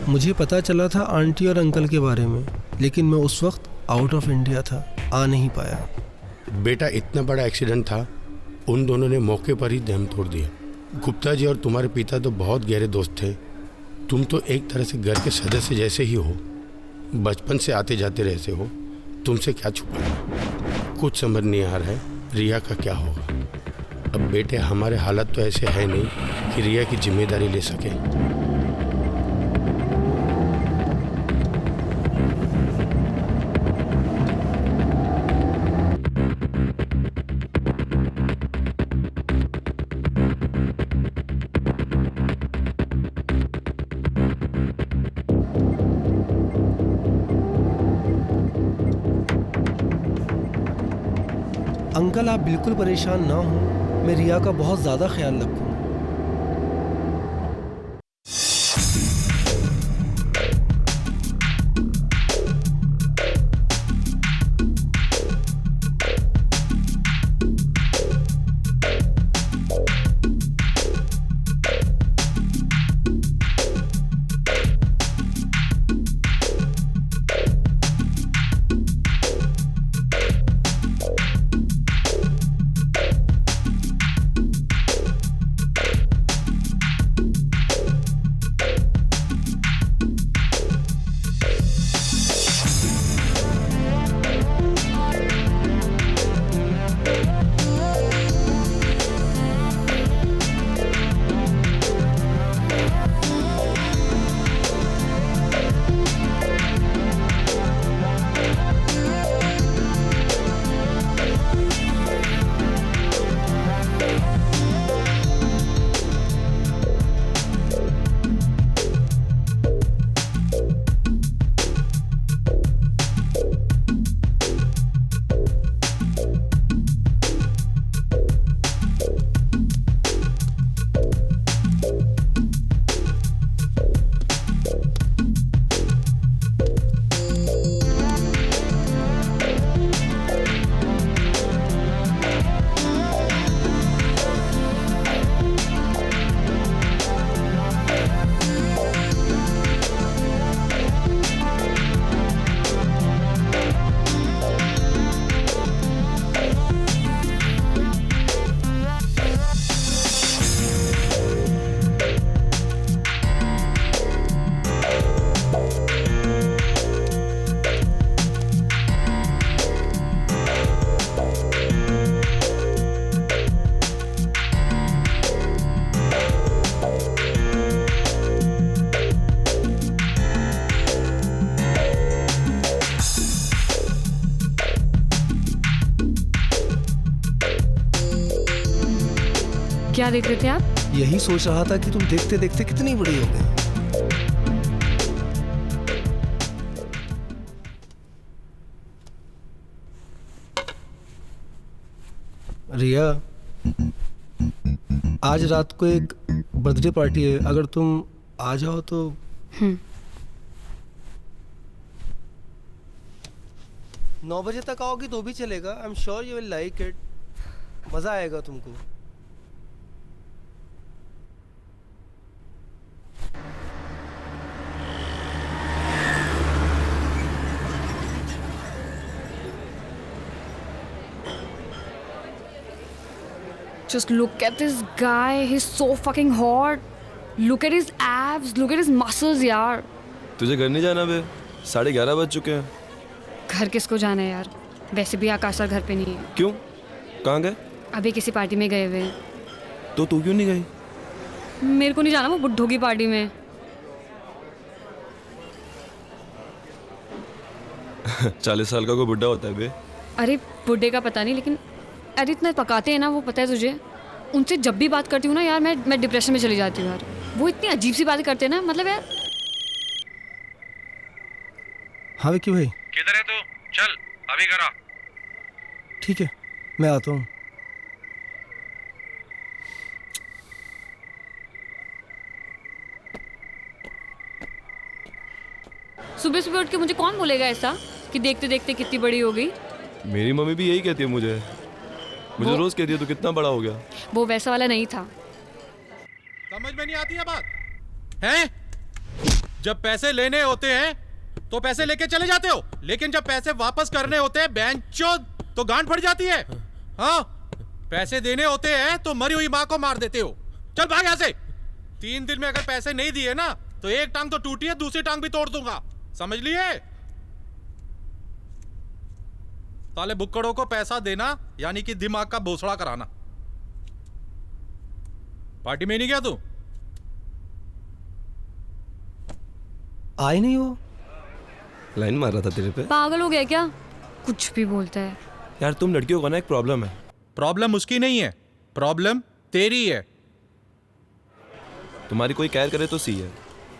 मुझे पता चला था आंटी और अंकल के बारे में, लेकिन मैं उस वक्त आउट ऑफ इंडिया था, आ नहीं पाया। बेटा इतना बड़ा एक्सीडेंट था, उन दोनों ने मौके पर ही दम तोड़ दिया। गुप्ता जी और तुम्हारे पिता तो बहुत गहरे दोस्त थे। तुम तो एक तरह से घर के सदस्य जैसे ही हो, बचपन से आते जाते रहते हो, तुमसे क्या छुपाना। कुछ समझ नहीं आ रहा है रिया का क्या होगा। अब बेटे हमारे हालत तो ऐसे है नहीं कि रिया की जिम्मेदारी ले सके। अंकल आप बिल्कुल परेशान ना हो, मैं रिया का बहुत ज़्यादा ख्याल रखूँगा। क्या देख रहे थे आप? यही सोच रहा था कि तुम देखते देखते कितनी बड़ी हो गई। रिया, आज रात को एक बर्थडे पार्टी है, अगर तुम आ जाओ तो। 9 बजे तक आओगी तो भी चलेगा। I am sure you will like it. मजा आएगा तुमको। Just look at this guy. He's so fucking hot. Look at his abs. Look at his muscles, यार. तुझे घर नहीं जाना बे? 11:30 बज चुके हैं। घर किसको जाना है यार? वैसे भी आकाश सर घर पे नहीं है। क्यों? कहाँ गए? अभी किसी पार्टी में गए हुए हैं। तो तू क्यों नहीं गई? मेरे को नहीं जाना वो बुड्ढों की पार्टी में। 40 साल का कोई बुड्ढा होता है बे? अरे बुड्ढे का पता नहीं, लेकिन अरे इतना पकाते हैं ना वो, पता है तुझे? उनसे जब भी बात करती हूँ ना यार, मैं डिप्रेशन में चली जाती हूँ यार। वो इतनी अजीब सी बातें करते हैं ना, मतलब यार। हाँ विक्की भाई, किधर है तू? चल अभी करा। ठीक है मैं आता हूँ। सुबह सुबह उठ के मुझे कौन बोलेगा ऐसा कि देखते देखते कितनी बड़ी हो गई? मेरी मम्मी भी यही कहती है मुझे रोज कहती है तू कितना बड़ा हो गया। वो वैसा वाला नहीं था। समझ में नहीं आती है बात हैं? जब पैसे लेने होते हैं तो पैसे लेके चले जाते हो, लेकिन जब पैसे वापस करने होते हैं बेंचोद तो गांड फट जाती है। हाँ, पैसे देने होते हैं तो मरी हुई माँ को मार देते हो। चल भाग यहाँ से। 3 दिन में अगर पैसे नहीं दिए ना तो एक टांग तो टूटी है, दूसरी टांग भी तोड़ दूंगा, समझ लिए? साले बुक्कड़ों को पैसा देना यानी कि दिमाग का भोसड़ा कराना। पार्टी में नहीं गया तू? आए नहीं वो। लाइन मार रहा था तेरे पे। पागल हो गया क्या? कुछ भी बोलता है यार तुम लड़कियों का ना एक प्रॉब्लम है। प्रॉब्लम उसकी नहीं है, प्रॉब्लम तेरी है। तुम्हारी कोई केयर करे तो सी है,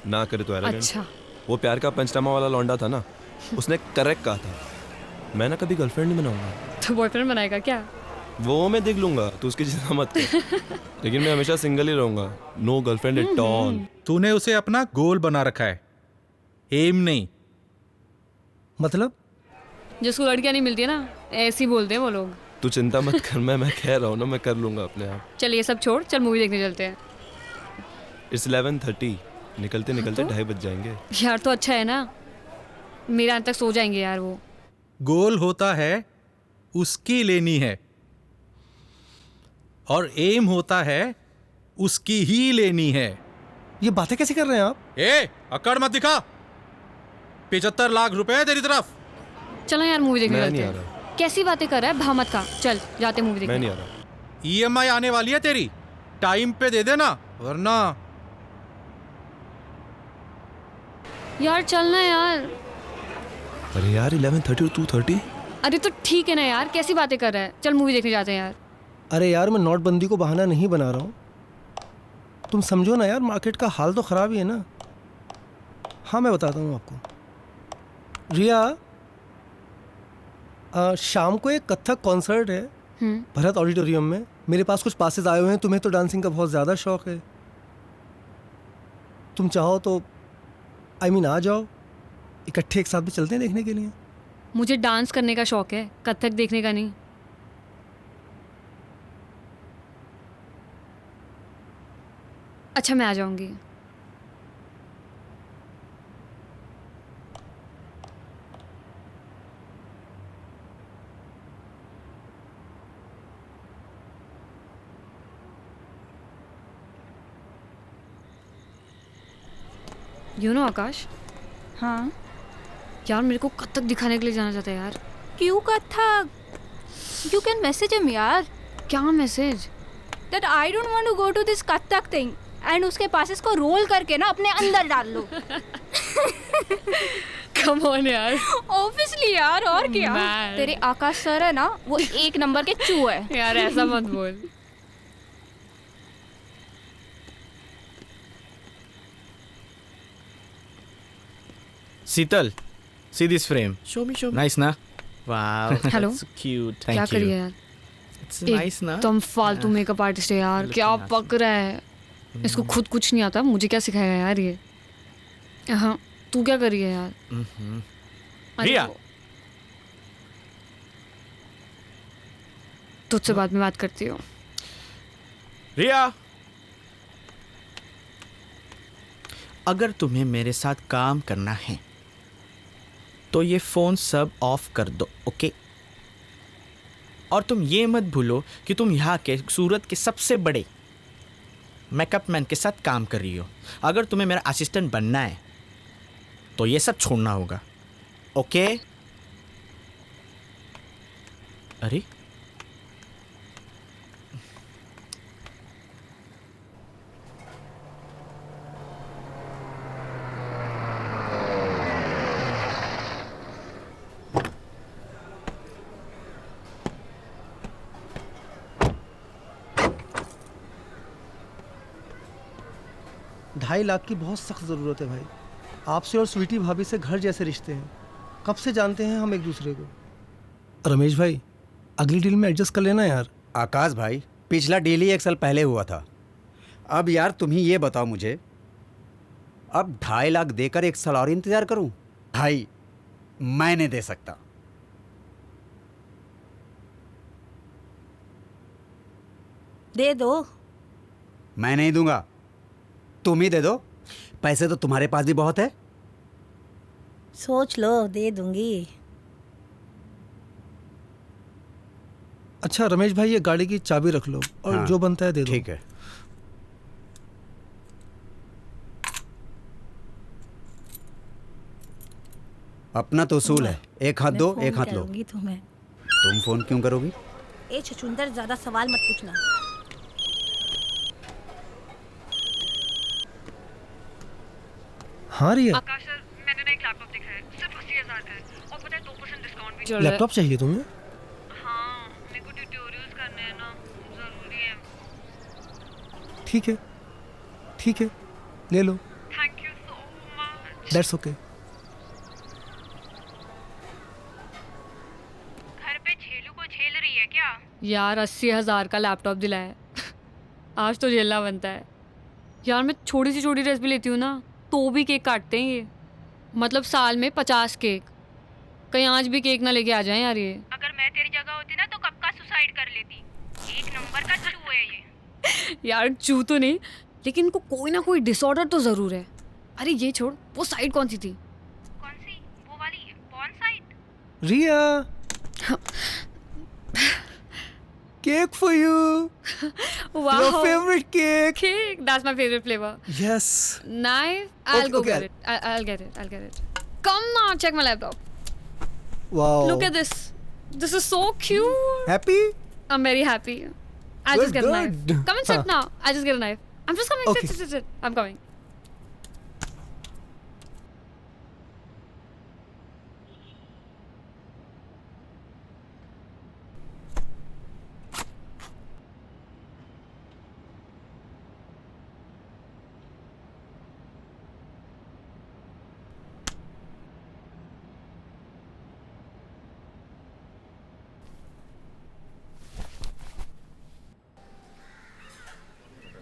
ना करे तो एरोगेंट। अच्छा। वो प्यार का पंचनामा वाला लौंडा था ना, उसने करेक्ट कहा था, मैं ना कभी गर्लफ्रेंड नहीं बनाऊंगा। तो बॉयफ्रेंड बनाएगा क्या? वो मैं देख लूंगा, तू उसकी चिंता मत कर। लेकिन मैं हमेशा सिंगल ही रहूंगा, नो गर्लफ्रेंड एट ऑल। तूने उसे अपना गोल बना रखा है, एम नहीं। मतलब जिसको लड़कियां नहीं मिलती है ना, ऐसे ही बोलते हैं वो लोग। तू चिंता मत कर, मैं कह रहा हूँ ना, मैं कर लूंगा अपने आप। चल ये सब छोड़, चल मूवी देखने चलते हैं। इट्स 11:30, निकलते निकलते तो? 2:30 बज जाएंगे। यार तो अच्छा है ना, मेरे अंत तक सो जाएंगे यार वो। गोल होता है उसकी लेनी है और एम होता है उसकी ही लेनी है। ये बातें कैसे कर रहे हैं आप? ए, अकड़ मत दिखा। 75 लाख रुपए तेरी तरफ। चलो यार मूवी देखने मैं चलते नहीं आ हैं। रहा। कैसी बातें कर रहा है, भामत का। चल जाते मूवी मैं देखने। नहीं आ रहा। EMI आने वाली है तेरी, टाइम पे दे देना वरना। यार चलना यार। अरे यार 11:30 और 2:30। अरे तो ठीक है ना यार, कैसी बातें कर रहा है। चल मूवी देखने जाते हैं यार। अरे यार मैं नोटबंदी को बहाना नहीं बना रहा हूँ, तुम समझो ना यार, मार्केट का हाल तो ख़राब ही है ना। हाँ मैं बताता हूँ आपको। रिया, शाम को एक कथक कॉन्सर्ट है भरत ऑडिटोरियम में। मेरे पास कुछ पासेस आए हुए हैं, तुम्हें तो डांसिंग का बहुत ज़्यादा शौक है। तुम चाहो तो आ जाओ, इकट्ठे एक साथ भी चलते हैं देखने के लिए। मुझे डांस करने का शौक है, कथक देखने का नहीं। अच्छा मैं आ जाऊंगी। आकाश। हाँ यार मेरे को कथक दिखाने के लिए जाना चाहता है यार। क्यों Kathak? You can message him यार। क्या message? That I don't want to go to this Kathak thing and उसके पासेस को रोल करके ना अपने अंदर डाल लो। कम ऑन यार। ऑब्वियसली यार, और क्या। Man. तेरे आकाश सर है ना, वो 1 नंबर के चू है। यार ऐसा मत बोल। Sital, see this frame. Show me. Nice, na? Wow, Hello. that's cute. क्या Thank करिए you. यार? It's nice, na? एकदम फालतू मेकअप आर्टिस्ट है यार। क्या Looking पक रहा है। इसको खुद कुछ नहीं आता, मुझे क्या सिखाएगा यार ये। हाँ तू क्या कर रही है यार? अरे रिया। वो- तुझसे बाद में बात करती हूँ। रिया, अगर तुम्हें मेरे साथ काम करना है तो ये फ़ोन सब ऑफ कर दो, ओके? और तुम ये मत भूलो कि तुम यहाँ के सूरत के सबसे बड़े मेकअप मैन के साथ काम कर रही हो। अगर तुम्हें मेरा असिस्टेंट बनना है तो ये सब छोड़ना होगा, ओके? अरे ढाई लाख की बहुत सख्त ज़रूरत है भाई। आपसे और स्वीटी भाभी से घर जैसे रिश्ते हैं, कब से जानते हैं हम एक दूसरे को। रमेश भाई अगली डील में एडजस्ट कर लेना यार। आकाश भाई, पिछला डील ही 1 साल पहले हुआ था। अब यार तुम ही ये बताओ मुझे, अब 2.5 लाख देकर 1 साल और इंतजार करूं? भाई मैं नहीं दे सकता। दे दो। मैं नहीं दूंगा, तुम ही दे दो। पैसे तो तुम्हारे पास भी बहुत है। सोच लो, दे दूंगी। अच्छा रमेश भाई, ये गाड़ी की चाबी रख लो और हाँ, जो बनता है दे दो। ठीक है। अपना तो उसूल है, एक हाथ मैं दो फोन एक हाथ लो। करूंगी तुम्हें। तुम फोन क्यों करोगी? ए छछूंदर, ज्यादा सवाल मत पूछना। हाँ रिया, आकाश सर, मैंने ना एक लैपटॉप देखा है, सिर्फ 80,000 का है और पता है 2% डिस्काउंट भी चल रहा है। लैपटॉप चाहिए तुम्हें? हाँ, मेरे को ट्यूटोरियल्स करने हैं ना, जरूरी है। ठीक है, ठीक है, ले लो। Thank you so much. That's okay. घर पे छेलू को झेल रही है क्या? यार 80,000 का लैपटॉप दिलाया है। आज तो झेलना बनता है यार। मैं छोटी सी छोटी ड्रेस भी लेती हूँ ना तो भी केक काटते हैं ये। मतलब साल में 50 केक। कहीं आज भी केक ना लेके आ जाएं यार ये। अगर मैं तेरी जगह होती ना तो कब का सुसाइड कर लेती। एक नंबर का चू है ये। यार चू तो नहीं, लेकिन इनको कोई ना कोई डिसऑर्डर तो ज़रूर है। अरे ये छोड़, वो साइड कौन सी थी? कौन सी? वो वाली porn site? Riya, cake for you. Wow. Your favorite cake. Cake. That's my favorite flavor. Yes. Knife. I'll Okay, go okay, get it. I'll get it. I'll get it. Come now, check my laptop. Wow. Look at this. This is so cute. Happy? I'm very happy. I'll just get a knife. Good. Come and sit now. I'll just get a knife. I'm just coming. Okay. Sit. I'm coming.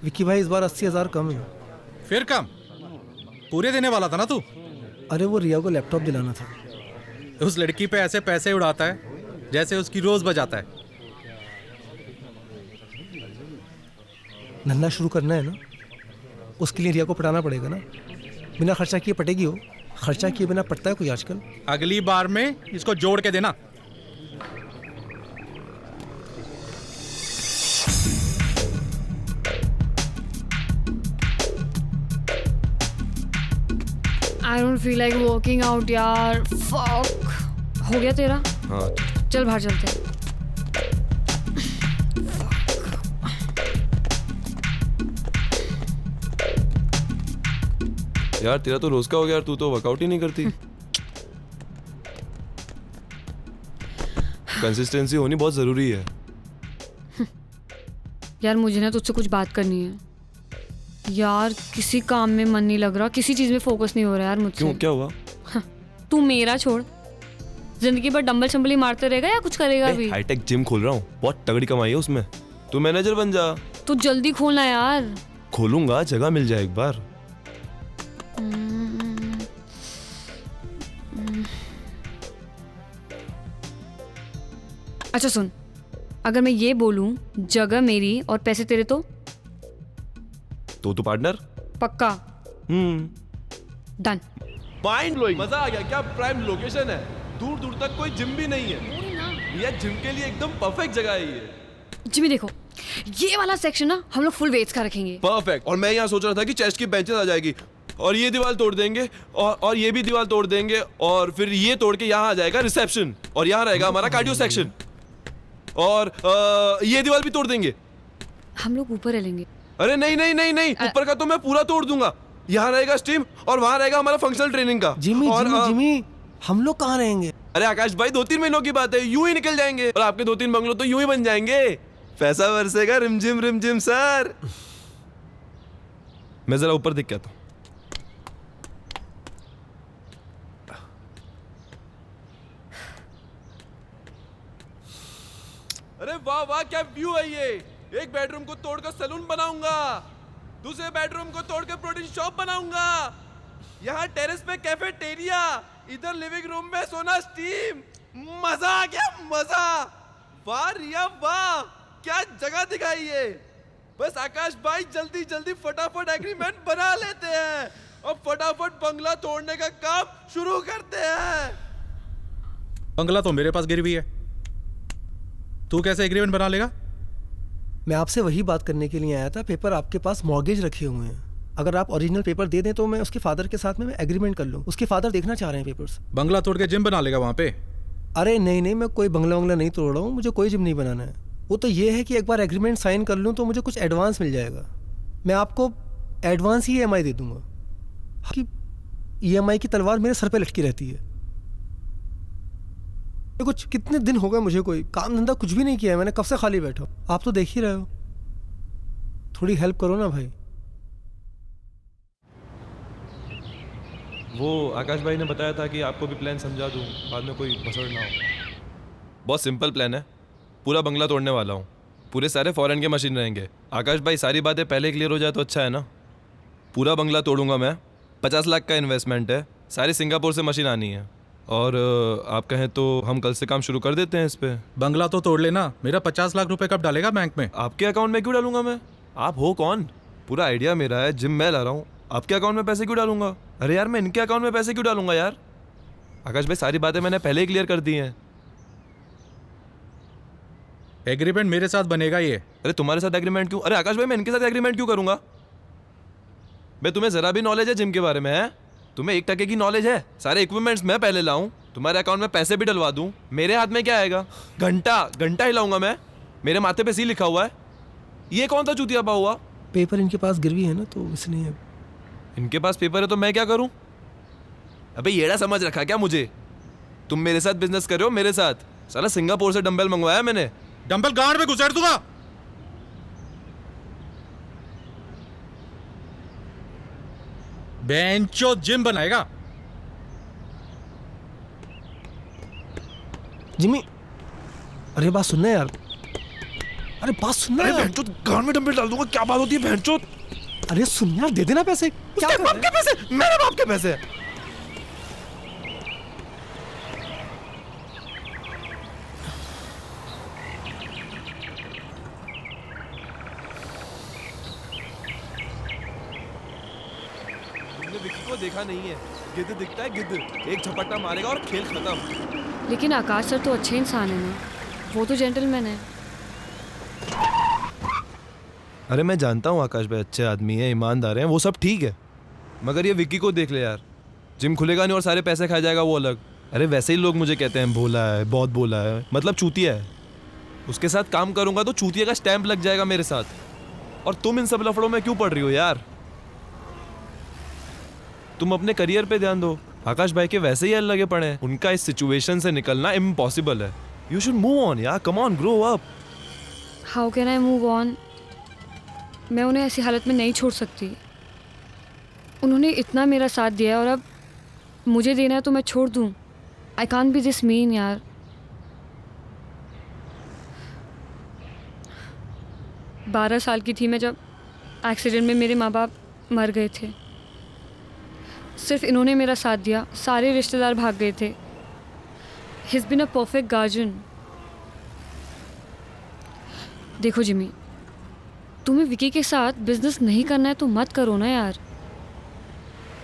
Vicky भाई, इस बार 80,000 कम है। फिर कम? पूरे देने वाला था ना तू। अरे वो रिया को लैपटॉप दिलाना था। उस लड़की पे ऐसे पैसे उड़ाता है जैसे उसकी रोज बजाता है। धंधा शुरू करना है ना, उसके लिए रिया को पटाना पड़ेगा ना। बिना खर्चा किए पटेगी हो? खर्चा किए बिना पटता है कोई आजकल? अगली बार में इसको जोड़ के देना। I don't feel like working out यार। Fuck. हो गया तेरा? हाँ, चल बाहर चलते हैं। यार तेरा तो रोज का हो गया यार, तू तो वर्कआउट ही नहीं करती। कंसिस्टेंसी होनी बहुत जरूरी है। यार मुझे ना तुझसे कुछ बात करनी है यार। किसी काम में मन नहीं लग रहा, किसी चीज में फोकस नहीं हो रहा यार मुझसे। क्यों, क्या हुआ? तू मेरा छोड़, जिंदगी भर डंबल शंबल ही मारते रहेगा या कुछ करेगा भी? हाईटेक जिम खोल रहा हूँ, बहुत तगड़ी कमाई है उसमें। तू मैनेजर बन जा। तू जल्दी खोलना यार। खोलूंगा, जगह मिल जाए एक बार। अच्छा सुन, अगर मैं ये बोलूं जगह मेरी और पैसे तेरे तो तो पार्टनर पक्का? डन। माइंड ब्लोइंग, मजा आ गया। क्या प्राइम लोकेशन है, दूर दूर तक कोई जिम भी नहीं है। ये जिम के लिए एकदम परफेक्ट जगह है ये। जिमी देखो, ये वाला सेक्शन ना हम लोग फुल वेट्स का रखेंगे। परफेक्ट। और मैं यहाँ सोच रहा था कि चेस्ट की बेंचेस आ जाएगी और ये दीवार तोड़ देंगे और ये भी दीवार तोड़ देंगे और फिर ये तोड़ के यहाँ आ जाएगा रिसेप्शन और यहाँ रहेगा हमारा कार्डियो सेक्शन और ये दीवार भी तोड़ देंगे। हम लोग ऊपर रहेंगे। अरे नहीं नहीं नहीं नहीं, ऊपर का तो मैं पूरा तोड़ दूंगा। यहाँ रहेगा स्टीम और वहाँ रहेगा हमारा फंक्शनल ट्रेनिंग का। जिमी और जिमी जिमी, हम लोग कहाँ रहेंगे? अरे आकाश भाई, 2-3 महीनों की बात है, यूं ही निकल जाएंगे और आपके 2-3 बंगलो तो यूं ही बन जाएंगे। पैसा बरसेगा रिमझिम सर। मैं जरा ऊपर दिख के आता हूं। अरे वाह वाह, क्या व्यू है ये। एक बेडरूम को तोड़कर सैलून बनाऊंगा, दूसरे बेडरूम को तोड़कर प्रोटीन शॉप बनाऊंगा, यहाँ टेरेस पे कैफेटेरिया, इधर लिविंग रूम में सोना स्टीम। मजा आ गया, मजा। वाह रिया वाह, क्या जगह दिखाई है। बस आकाश भाई जल्दी जल्दी फटाफट एग्रीमेंट बना लेते हैं और फटाफट बंगला तोड़ने का काम शुरू करते हैं। बंगला तो मेरे पास गिरवी है, तू कैसे एग्रीमेंट बना लेगा? मैं आपसे वही बात करने के लिए आया था। पेपर आपके पास मॉर्गेज रखे हुए हैं, अगर आप ओरिजिनल पेपर दे दें तो मैं उसके फादर के साथ में एग्रीमेंट कर लूँ। उसके फादर देखना चाह रहे हैं पेपर्स। बंगला तोड़ के जिम बना लेगा वहां पे? अरे नहीं नहीं, मैं कोई बंगला वंगला नहीं तोड़ रहा हूँ, मुझे कोई जिम नहीं बनाना है। वो तो ये है कि एक बार एग्रीमेंट साइन कर लूँ तो मुझे कुछ एडवांस मिल जाएगा। मैं आपको एडवांस ही EMI दे दूंगा। कि EMI की तलवार मेरे सर पे लटकी रहती है। ये कुछ कितने दिन हो गए मुझे कोई काम धंधा कुछ भी नहीं किया है, मैंने कब से खाली बैठा हूँ। आप तो देख ही रहे हो, थोड़ी हेल्प करो ना भाई। वो आकाश भाई ने बताया था कि आपको भी प्लान समझा दूं, बाद में कोई भसड़ ना हो। बहुत सिंपल प्लान है, पूरा बंगला तोड़ने वाला हूँ। पूरे सारे फॉरेन के मशीन रहेंगे। आकाश भाई सारी बातें पहले क्लियर हो जाए तो अच्छा है ना। पूरा बंगला तोड़ूंगा मैं, 50 लाख का इन्वेस्टमेंट है, सारी सिंगापुर से मशीन आनी है। और आप कहें तो हम कल से काम शुरू कर देते हैं इस पे। बंगला तो तोड़ लेना, मेरा 50 लाख रुपए कब डालेगा बैंक में? आपके अकाउंट में क्यों डालूंगा मैं? आप हो कौन? पूरा आइडिया मेरा है, जिम मैं ला रहा हूँ, आपके अकाउंट में पैसे क्यों डालूंगा? अरे यार मैं इनके अकाउंट में पैसे क्यों डालूंगा यार? आकाश भाई सारी बातें मैंने पहले ही क्लियर कर दी हैं। एग्रीमेंट मेरे साथ बनेगा ये। अरे तुम्हारे साथ एग्रीमेंट क्यों? अरे आकाश भाई मैं इनके साथ एग्रीमेंट क्यों करूंगा? मैं तुम्हें जरा भी नॉलेज है जिम के बारे में? है तुम्हें 1% की नॉलेज है? सारे इक्विपमेंट्स मैं पहले लाऊं, तुम्हारे अकाउंट में पैसे भी डलवा दूं, मेरे हाथ में क्या आएगा? घंटा हिलाऊंगा मैं, मेरे माथे पे सी लिखा हुआ है। ये कौन था चूतिया हुआ? पेपर इनके पास गिरवी है ना, तो इसलिए। इनके पास पेपर है तो मैं क्या करूं? अबे येड़ा समझ रखा क्या मुझे? तुम मेरे साथ बिजनेस कर रहे हो, मेरे साथ। साला सिंगापुर से डंबल मंगवाया मैंने। डंबल गांड में घुसेड़ दूंगा। बेंचो जिम बनाएगा। जिमी, अरे बात सुनना यार, अरे बात सुनना यार। भैंचोद गांड में डंबल डाल दूंगा, क्या बात होती है भैंचोद? अरे सुन यार, दे देना पैसे। क्या उसके बाप के पैसे? मेरे बाप के पैसे? तुमने विक्की को देखा नहीं है, गिद्ध दिखता है गिद्ध, एक झपट्टा मारेगा और खेल खत्म। लेकिन आकाश सर तो अच्छे इंसान है ना, वो तो जेंटलमैन है। अरे मैं जानता हूँ आकाश भाई अच्छे आदमी है, ईमानदार हैं, वो सब ठीक है, मगर ये विक्की को देख ले यार। जिम खुलेगा नहीं और सारे पैसे खा जाएगा वो अलग। अरे वैसे ही लोग मुझे कहते हैं भोला है, बहुत भोला है, मतलब चूतिया है। उसके साथ काम करूंगा तो चूतिया का स्टैंप लग जाएगा मेरे साथ। और तुम इन सब लफड़ों में क्यों पड़ रही हो यार? तुम अपने करियर पे ध्यान दो। आकाश भाई के वैसे ही हल लगे पड़े हैं, उनका इस सिचुएशन से निकलना इम्पॉसिबल है। यू शुड मूव ऑन यार, come on, grow up. How can I move on? मैं उन्हें ऐसी हालत में नहीं छोड़ सकती। उन्होंने इतना मेरा साथ दिया है और अब मुझे देना है तो मैं छोड़ दूँ? I can't be this mean यार। बारह साल की थी मैं जब एक्सीडेंट में मेरे माँ बाप मर गए थे। सिर्फ इन्होंने मेरा साथ दिया, सारे रिश्तेदार भाग गए थे। He is been a perfect guardian. देखो जिमी, तुम्हें विकी के साथ बिजनेस नहीं करना है तो मत करो ना यार।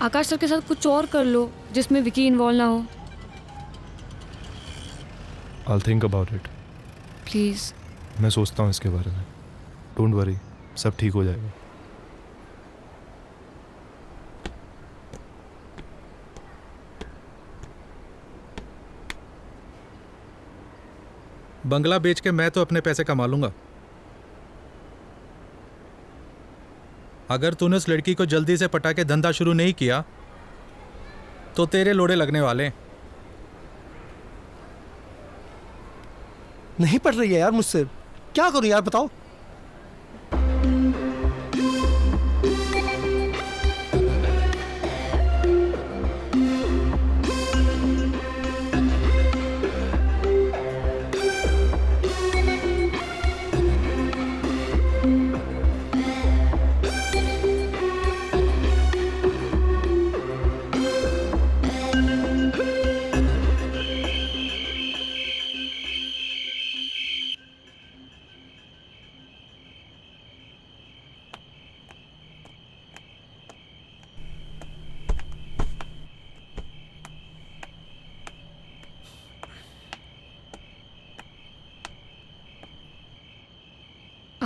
आकाश सर के साथ कुछ और कर लो जिसमें विकी इन्वॉल्व ना हो। I'll think about it. Please. मैं सोचता हूँ इसके बारे में। डोंट वरी, सब ठीक हो जाएगा। बंगला बेच के मैं तो अपने पैसे कमा लूंगा। अगर तूने उस लड़की को जल्दी से पटा के धंधा शुरू नहीं किया तो तेरे लोड़े लगने वाले हैं। नहीं पड़ रही है यार मुझसे, क्या करूं यार बताओ।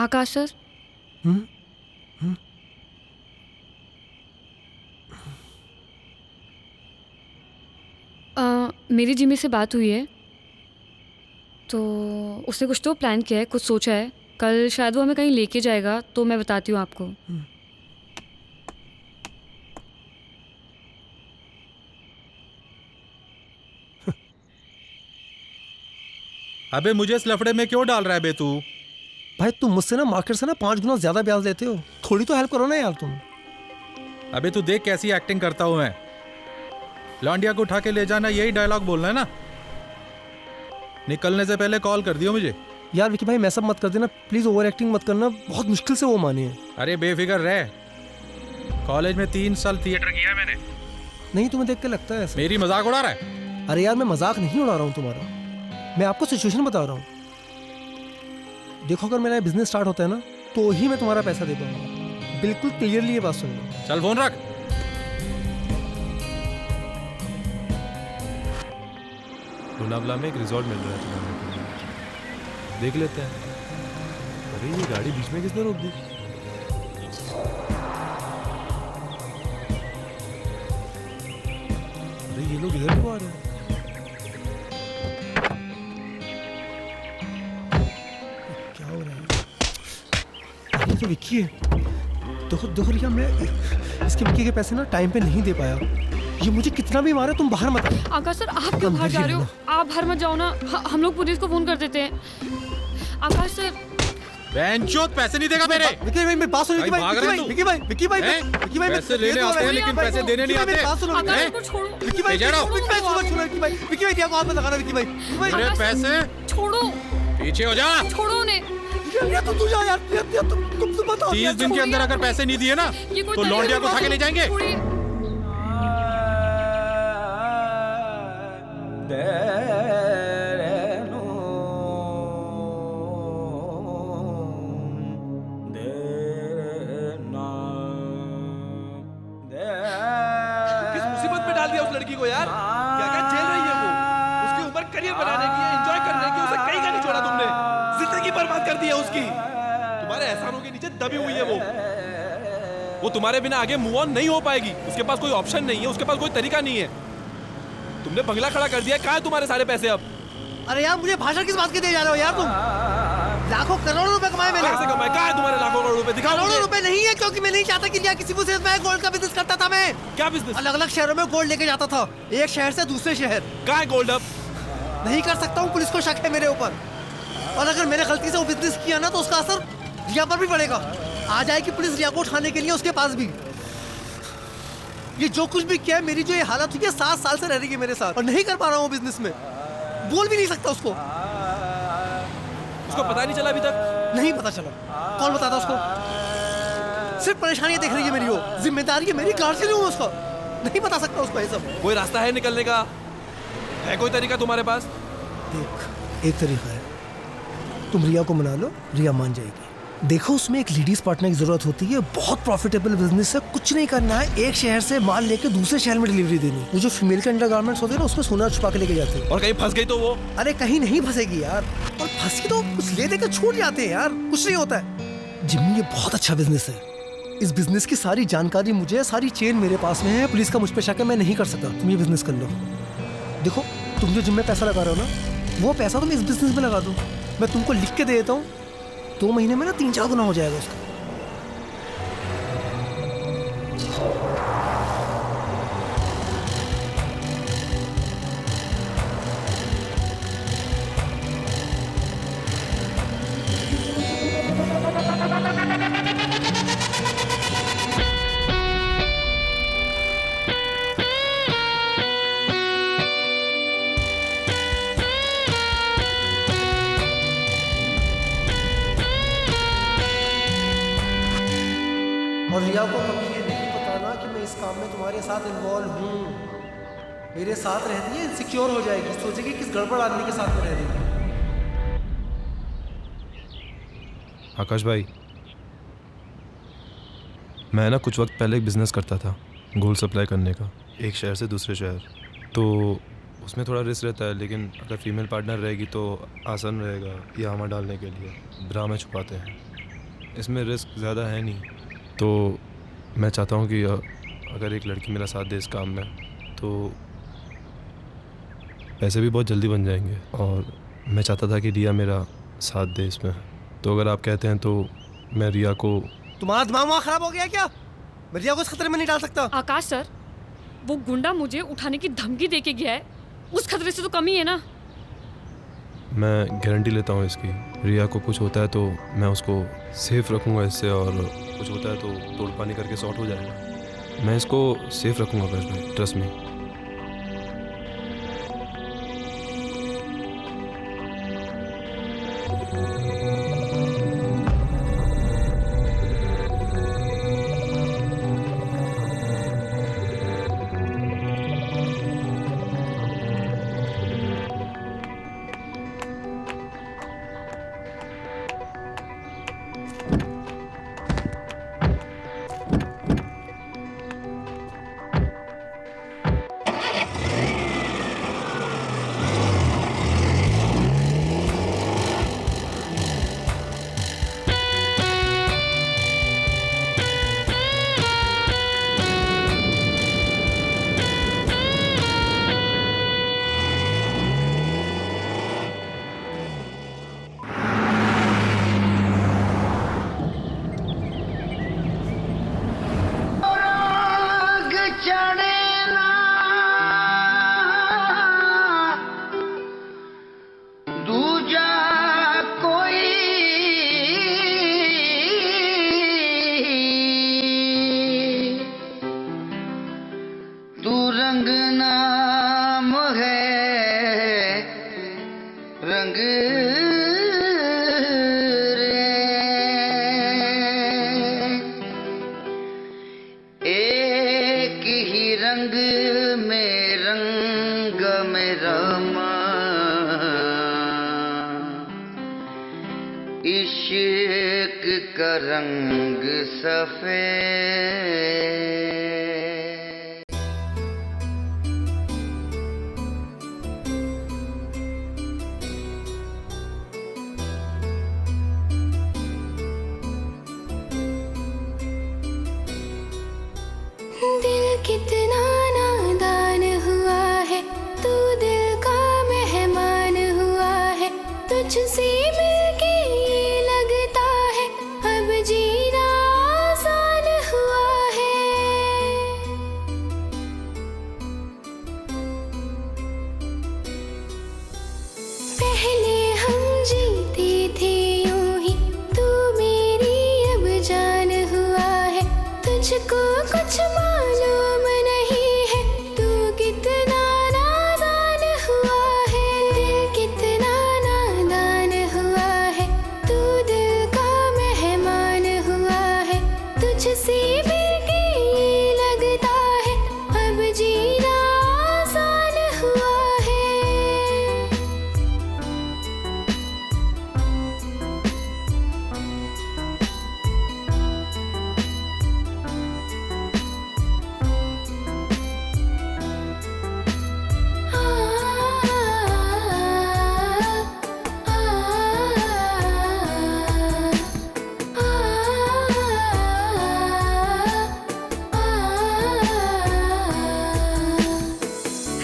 आकाश सर, मेरी जिमी से बात हुई है, तो उसने कुछ तो प्लान किया है, कुछ सोचा है। कल शायद वो हमें कहीं लेके जाएगा, तो मैं बताती हूँ आपको। अबे मुझे इस लफड़े में क्यों डाल रहा है बे तू? भाई तुम मुझसे ना मार्केट से ना 5 गुना ज्यादा ब्याज लेते हो, थोड़ी तो हेल्प करो ना यार तुम। अबे तू देख कैसी एक्टिंग करता हूँ मैं। लौंडिया को उठा के ले जाना, यही डायलॉग बोलना है ना? निकलने से पहले कॉल कर दियो मुझे। यार विकी भाई, मैं सब मत कर देना प्लीज, ओवर एक्टिंग मत करना, बहुत मुश्किल से वो माने हैं। अरे बेफिक्र रह, कॉलेज में 3 साल थिएटर किया है मैंने। नहीं, तुम्हें देख के लगता है ऐसा। मेरी मजाक उड़ा रहा है? अरे यार मैं मजाक नहीं उड़ा रहा हूँ तुम्हारा, मैं आपको सिचुएशन बता रहा हूँ। देखो अगर मेरा बिजनेस स्टार्ट होता है ना, तो ही मैं तुम्हारा पैसा दे पाऊंगा। बिल्कुल क्लियरली ये बात सुन लो। चल फोन रख। लोनावला में एक रिजॉर्ट मिल रहा है तुम्हारे, देख लेते हैं। अरे ये गाड़ी बीच में किसने रोक दी? अरे ये लोग इधर क्यों आ रहे हैं? क्या हो रहा है? ये तो विक्की है। देखो रिया, मैं इसके विक्की के पैसे ना टाइम पे नहीं दे पाया। ये मुझे कितना भी मारे, तुम बाहर मत आओ। आकाश सर, आप क्यों बाहर जा रहे हो? आप बाहर मत जाओ ना, हम लोग पुलिस को फोन कर देते हैं। आकाश सर, बेंचोद पैसे नहीं देगा मेरे। विक्की भाई, मेरी बात सुनो। विक्की भाई, पैसे लेने आते हैं लेकिन पैसे देने नहीं आते। आकाश को छोड़ो। विक्की भाई, विक्की भाई आप मत लगाना। विक्की भाई, मेरे पैसे छोड़ो, पीछे हो जा। छोड़ो उन्हें। तू जा यार, तुम बताओ। 30 दिन के अंदर अगर पैसे नहीं दिए ना, तो लौंडिया को उठा के ले जाएंगे। किस मुसीबत में डाल दिया उस लड़की को यार? क्या क्या झेल रही है वो? उसकी उम्र करियर बनाने की है, एंजॉय करने की, उसे कहीं का नहीं छोड़ा तुमने। जिंदगी बर्बाद कर दी है उसकी। तुम्हारे एहसानों के नीचे दबी हुई है वो तुम्हारे बिना आगे मूव ऑन नहीं हो पाएगी। उसके पास कोई ऑप्शन नहीं है, उसके पास कोई तरीका नहीं है। तुमने बंगला खड़ा कर दिया, कहाँ है तुम्हारे सारे पैसे अब? अरे यार मुझे भाषण किस बात के दे जा रहे हो यार तुम? लाखों करोड़ों रुपए कमाए मैंने। कैसे कमाए? कहाँ है तुम्हारे लाखों करोड़ रुपए? दिखाओ। करोड़ों रुपए नहीं है, क्योंकि मैं नहीं चाहता कि यहाँ किसी को सिर्फ मैं गोल्ड का बिजनेस करता था। मैं क्या बिजनेस? अलग अलग शहरों में गोल्ड लेके जाता था, एक शहर से दूसरे शहर। कहाँ है गोल्ड अब? नहीं कर सकता हूँ, पुलिस को शक है मेरे ऊपर। और अगर मैंने गलती से वो बिजनेस किया ना, तो उसका असर रिया पर भी पड़ेगा। आ जाएगी पुलिस रिया को उठाने के लिए उसके पास भी। ये जो कुछ भी किया है, मेरी जो ये हालत हुई है, 7 साल से रह रही है मेरे साथ, और नहीं कर पा रहा हूँ बिजनेस में। बोल भी नहीं सकता उसको पता नहीं चला अभी तक? नहीं पता चला। कौन बताता उसको? सिर्फ परेशानियां देख रही है मेरी वो। जिम्मेदारी है मेरी, गार्जियन हूँ उसको। नहीं बता सकता उसको ये सब। कोई रास्ता है निकलने का? है कोई तरीका तुम्हारे पास? देख, एक तरीका है, तुम रिया को मना लो, रिया मान जाएगी। देखो उसमें एक लेडीज पार्टनर की जरूरत होती है, बहुत प्रॉफिटेबल बिजनेस है। कुछ नहीं करना है, एक शहर से माल लेके दूसरे शहर में डिलीवरी देनी। वो जो फीमेल के अंडरगारमेंट्स होते हैं ना, उसमें सोना छुपा के लेके जाते हैं। और कहीं फंस गई तो वो? अरे कहीं नहीं फंसेगी यार, और फंसी तो कुछ ले देकर छूट जाते हैं यार, कुछ नहीं होता है। जिम्मी, ये बहुत अच्छा बिजनेस है। इस बिजनेस की सारी जानकारी मुझे है, सारी चेन मेरे पास में है। पुलिस का मुझ पर शक है, मैं नहीं कर सकता। तुम ये बिजनेस कर लो। देखो तुम जो जिम में पैसा लगा रहे हो ना, वो पैसा तुम इस बिजनेस में लगा दो। मैं तुमको लिख के दे देता हूँ, 2 महीने में ना 3-4 गुना हो जाएगा उसका। और रिया को कभी ये नहीं बताना कि मैं इस काम में तुम्हारे साथ इन्वॉल्व हूँ। मेरे साथ रहती है, इनसिक्योर हो जाएगी, सोचेगी किस गड़बड़ आदमी के साथ में रह रही है। आकाश भाई, मैं ना कुछ वक्त पहले एक बिज़नेस करता था गोल्ड सप्लाई करने का, एक शहर से दूसरे शहर। तो उसमें थोड़ा रिस्क रहता है, लेकिन अगर फीमेल पार्टनर रहेगी तो आसान रहेगा ये आमा डालने के लिए। ब्रा में छुपाते हैं। इसमें रिस्क ज़्यादा है नहीं, तो मैं चाहता हूँ कि अगर एक लड़की मेरा साथ दे इस काम में तो पैसे भी बहुत जल्दी बन जाएंगे। और मैं चाहता था कि रिया मेरा साथ दे इसमें, तो अगर आप कहते हैं तो मैं रिया को। तुम्हारा दिमाग वहाँ खराब हो गया क्या? मैं रिया को इस खतरे में नहीं डाल सकता। आकाश सर, वो गुंडा मुझे उठाने की धमकी दे के गया है, उस खतरे से तो कम ही है ना। मैं गारंटी लेता हूँ इसकी, रिया को कुछ होता है तो मैं उसको सेफ रखूँगा इससे, और कुछ होता है तो तोड़ पानी करके सॉर्ट हो जाएगा। मैं इसको सेफ रखूँगा आकाश भाई, ट्रस्ट मी। इश्क का रंग सफेद। दिल कितना नादान हुआ है, तू दिल का मेहमान हुआ है, तुझसे मिलके ये लगता है अब जीना आसान हुआ है। पहले हम जीते थे यूं ही, तू मेरी अब जान हुआ है, तुझको कुछ मालूम नहीं है, तू कितना नादान हुआ है। दिल कितना नादान हुआ है, तू दिल का मेहमान हुआ है, तुझसे मिलके ये लगता है अब जीना आसान हुआ है।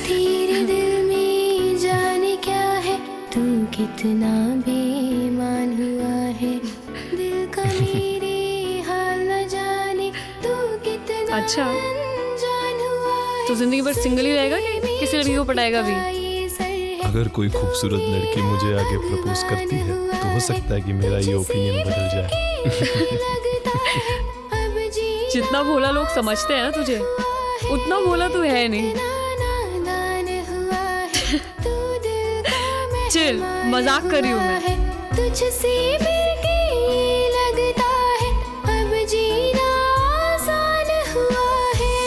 तेरे दिल में जाने क्या है, तू कितना बेईमान हुआ है, दिल का मेरे हाल न जाने, तू कितना अच्छा। अनजान हुआ है। तो जिंदगी भर सिंगल ही रहेगा कि किसी लड़की को पटाएगा भी? अगर कोई खूबसूरत लड़की मुझे आगे प्रपोज करती है तो हो सकता है कि मेरा ये ओपिनियन बदल जाए। जितना भोला लोग समझते हैं ना तुझे, उतना भोला तू है नहीं। चिल, मजाक कर रही हूँ मैं। तुझसे मिलके ये लगता है अब जीना आसान हुआ है।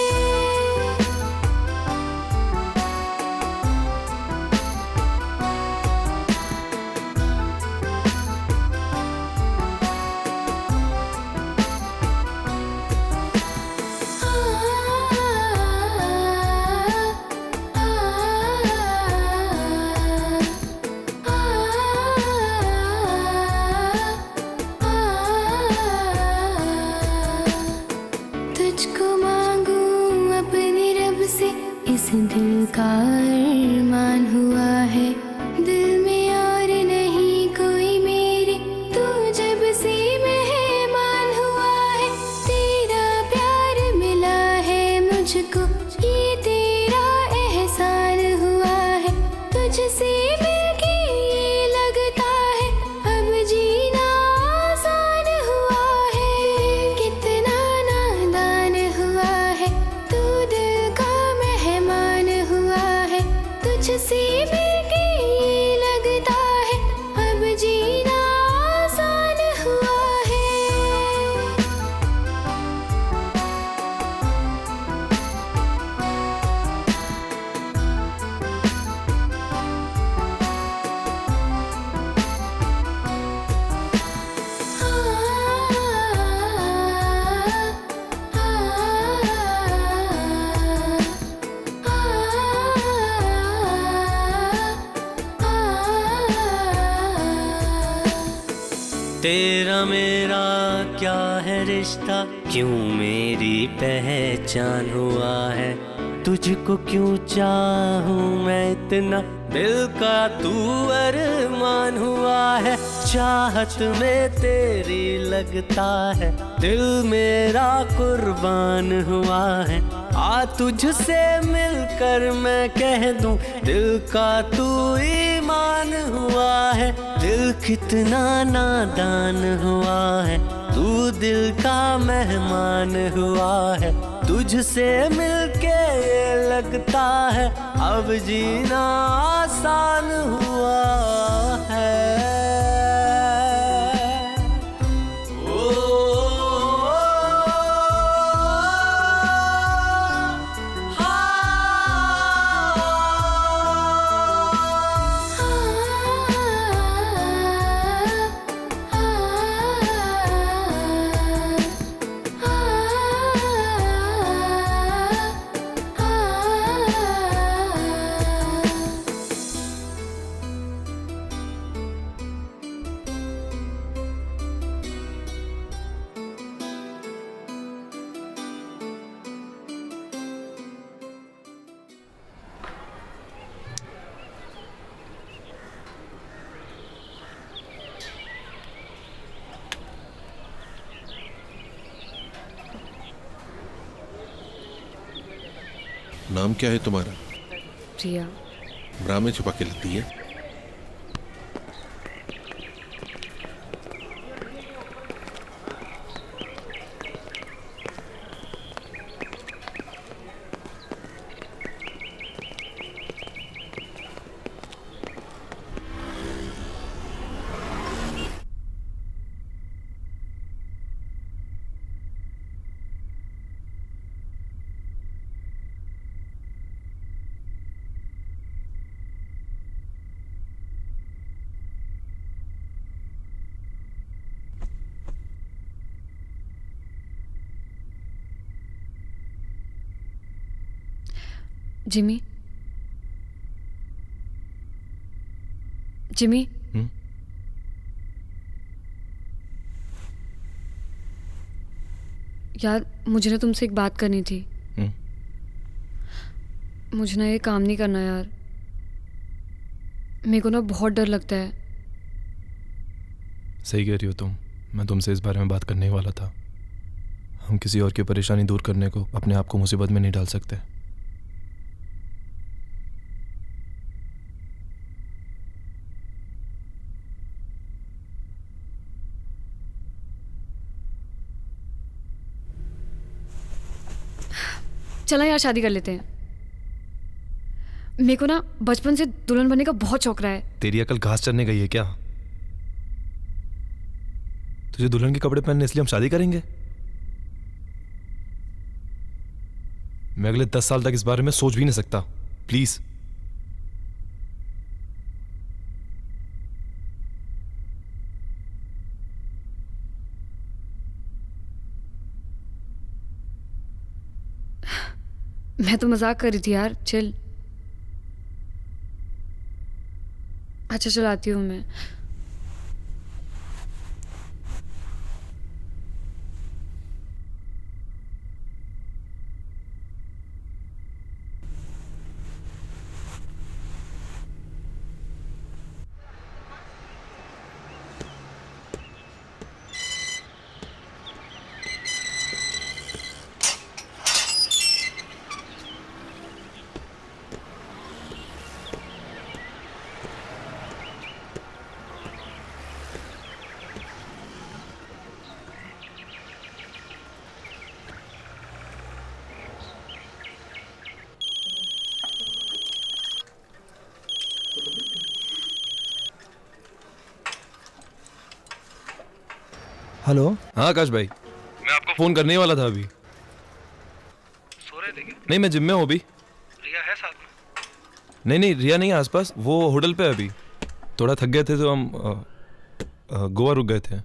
इस दिल का अरमान हुआ है। दिल में और नहीं कोई मेरे, तू जब से मेहमान हुआ है। तेरा प्यार मिला है मुझको, ये तेरा एहसान हुआ है। तुझसे मिलके ये लगता है अब जीना आसान हुआ है। कितना नादान हुआ है, तू दिल का मेहमान हुआ है। तुझसे मिलके ये लगता है अब जीना आसान हुआ है। तेरा मेरा क्या है रिश्ता, क्यों मेरी पहचान हुआ है। तुझको क्यों चाहूं मैं इतना, दिल का तू अरमान हुआ है। चाहत में तेरी लगता है दिल मेरा कुर्बान हुआ है। आ तुझसे मिलकर मैं कह दूं दिल का तू ईमान हुआ है। दिल कितना नादान हुआ है, तू दिल का मेहमान हुआ है। तुझसे मिलके ये लगता है अब जीना आसान हुआ है। नाम क्या है तुम्हारा? प्रिया। ब्रा में छुपा के लगती है। जिमी, जिमी, यार मुझे ना तुमसे एक बात करनी थी। मुझे ना ये काम नहीं करना यार, मेरे को ना बहुत डर लगता है। सही कह रही हो तुम, मैं तुमसे इस बारे में बात करने ही वाला था। हम किसी और की परेशानी दूर करने को अपने आप को मुसीबत में नहीं डाल सकते। चला यार शादी कर लेते हैं। मेरे को ना बचपन से दुल्हन बनने का बहुत शौक रहा है। तेरी अकल घास चरने गई है क्या? तुझे दुल्हन के कपड़े पहनने इसलिए हम शादी करेंगे? मैं अगले 10 साल तक इस बारे में सोच भी नहीं सकता। प्लीज। मैं तो मजाक कर रही थी यार, चिल। अच्छा चलाती हूँ मैं। हेलो। हाँ आकाश भाई, मैं आपको फोन करने ही वाला था अभी। सो रहे थे क्या? नहीं, मैं जिम में हूँ अभी। रिया है साथ में? नहीं, रिया नहीं है आसपास, वो होटल पे है अभी। थोड़ा थक गए थे तो हम गोवा रुक गए थे।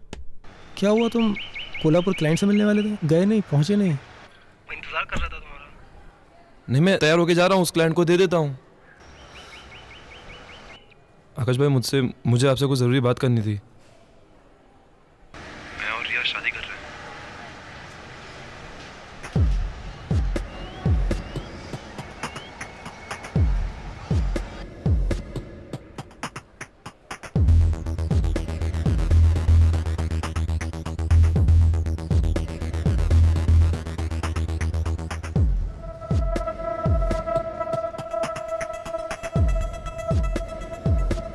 क्या हुआ, तुम कोल्हापुर क्लाइंट से मिलने वाले थे, गए नहीं, पहुंचे नहीं? मैं इंतजार कर रहा था तुम्हारा। नहीं, मैं तैयार होके जा रहा हूँ, उस क्लाइंट को दे देता हूँ। आकाश भाई, मुझे आपसे कुछ ज़रूरी बात करनी थी। मैं और रिया शादी कर रहे हैं।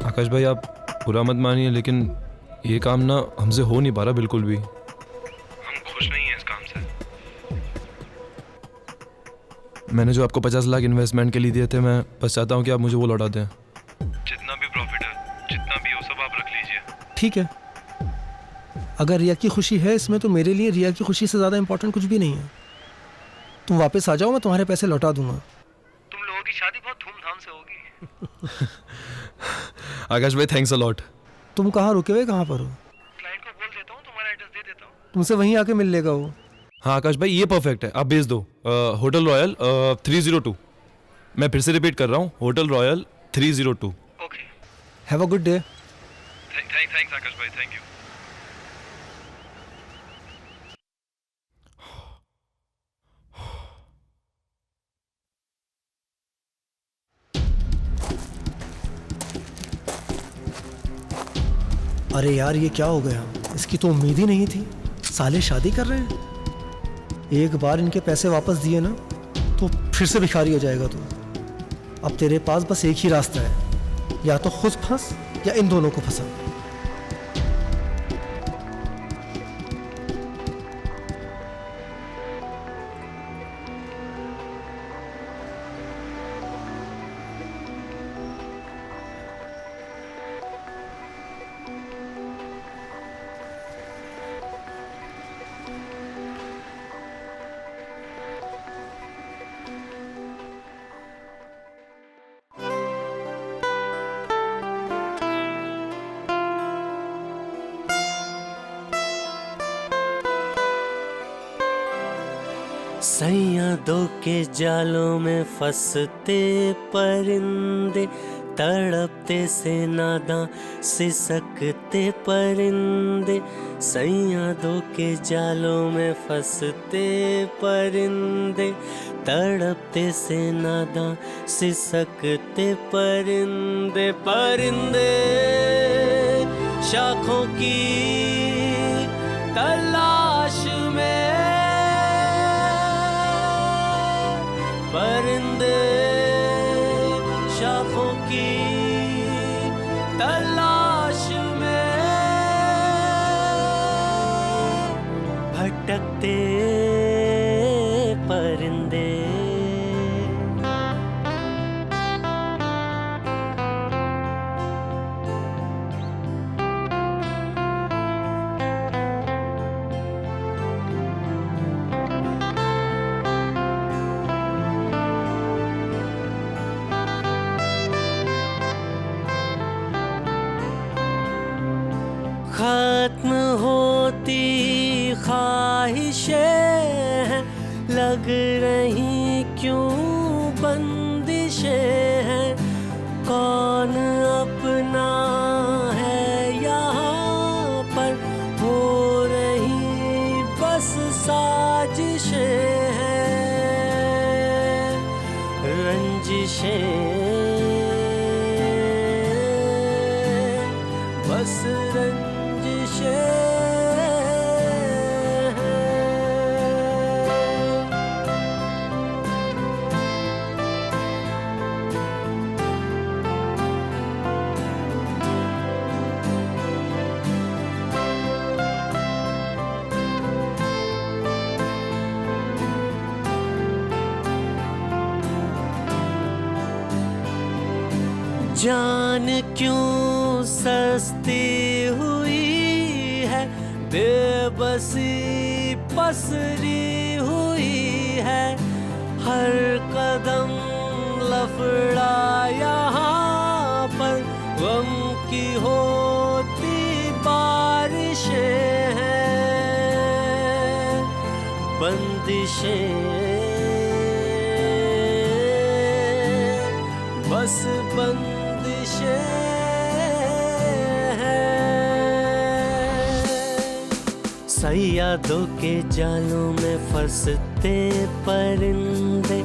आकाश भाई, आप बुरा मत मानिए, लेकिन ये काम ना हमसे हो नहीं पा रहा बिल्कुल भी। हम खुश नहीं हैं इस काम से। मैंने जो आपको 50 लाख इन्वेस्टमेंट के लिए दिए थे, मैं बस चाहता हूँ कि आप मुझे वो लौटा दें। जितना भी प्रॉफिट है, जितना भी हो, सब आप रख लीजिए। ठीक है, अगर रिया की खुशी है इसमें तो मेरे लिए रिया की खुशी से ज़्यादा इम्पोर्टेंट कुछ भी नहीं है। तुम वापस आ जाओ, मैं तुम्हारे पैसे लौटा दूंगा। तुम लोगों की शादी बहुत धूमधाम से होगी। आकाश भाई, थैंक्स अ लॉट। तुम कहाँ रुके हुए, कहाँ पर हो? क्लाइंट को बोल देता हूँ, तुम्हारा एड्रेस दे देता हूँ। तुमसे वहीं आके मिल लेगा वो। हाँ आकाश भाई, ये परफेक्ट है, आप भेज दो। Hotel royal 302। मैं फिर से रिपीट कर रहा हूँ, hotel royal 302। Okay. Have a good day. Thanks Akash भाई, थैंक यू। अरे यार, ये क्या हो गया, इसकी तो उम्मीद ही नहीं थी। साले शादी कर रहे हैं। एक बार इनके पैसे वापस दिए ना तो फिर से भिखारी हो जाएगा तू। अब तेरे पास बस एक ही रास्ता है, या तो खुद फंस या इन दोनों को फंसा। सैया दो के जालों में फंसते परिंदे, तड़पते से नादां सिसकते परिंदे। सैया दो के जालों में फंसते परिंदे, तड़पते से नादां सिसकते परिंदे। परिंदे शाखों की तलाश में, परिंदे शाखों की तलाश में भटकते परिंदे। खत्म होती ख्वाहिशें हैं, लग रही क्यों बंदिशें हैं। कौन अपना है यहाँ पर, हो रही बस साजिशें हैं, रंजिशें बस रंजिशें। जान क्यों सस्ती हुई है, बेबसी पसरी हुई है, हर कदम लफड़ा यहाँ पर, गम की होती बारिशें हैं, बंदिशें बस बंदिशें सैयादों के जालों में फंसते परिंदे,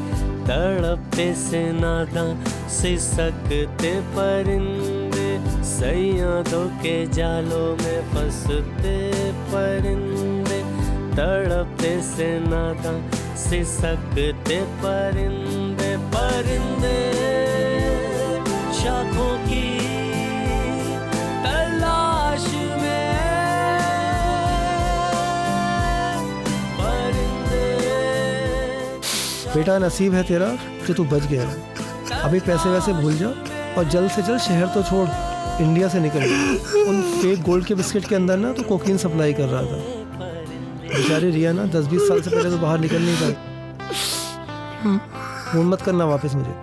तड़पते से नादां सिसकते परिंदे, सैयादों के जालों में फंसते परिंदे, तड़पते से नादां सिसकते परिंदे, परिंदे शाखों की तलाश में, बेटा नसीब है तेरा कि तू बच गया। अभी पैसे वैसे भूल जा और जल्द से जल्द शहर तो छोड़, इंडिया से निकल। उन फेक गोल्ड के बिस्किट के अंदर ना तो कोकीन सप्लाई कर रहा था। बेचारी रिया ना 10-20 साल से पहले तो बाहर निकल नहीं पाई। फोन मत करना वापस मुझे।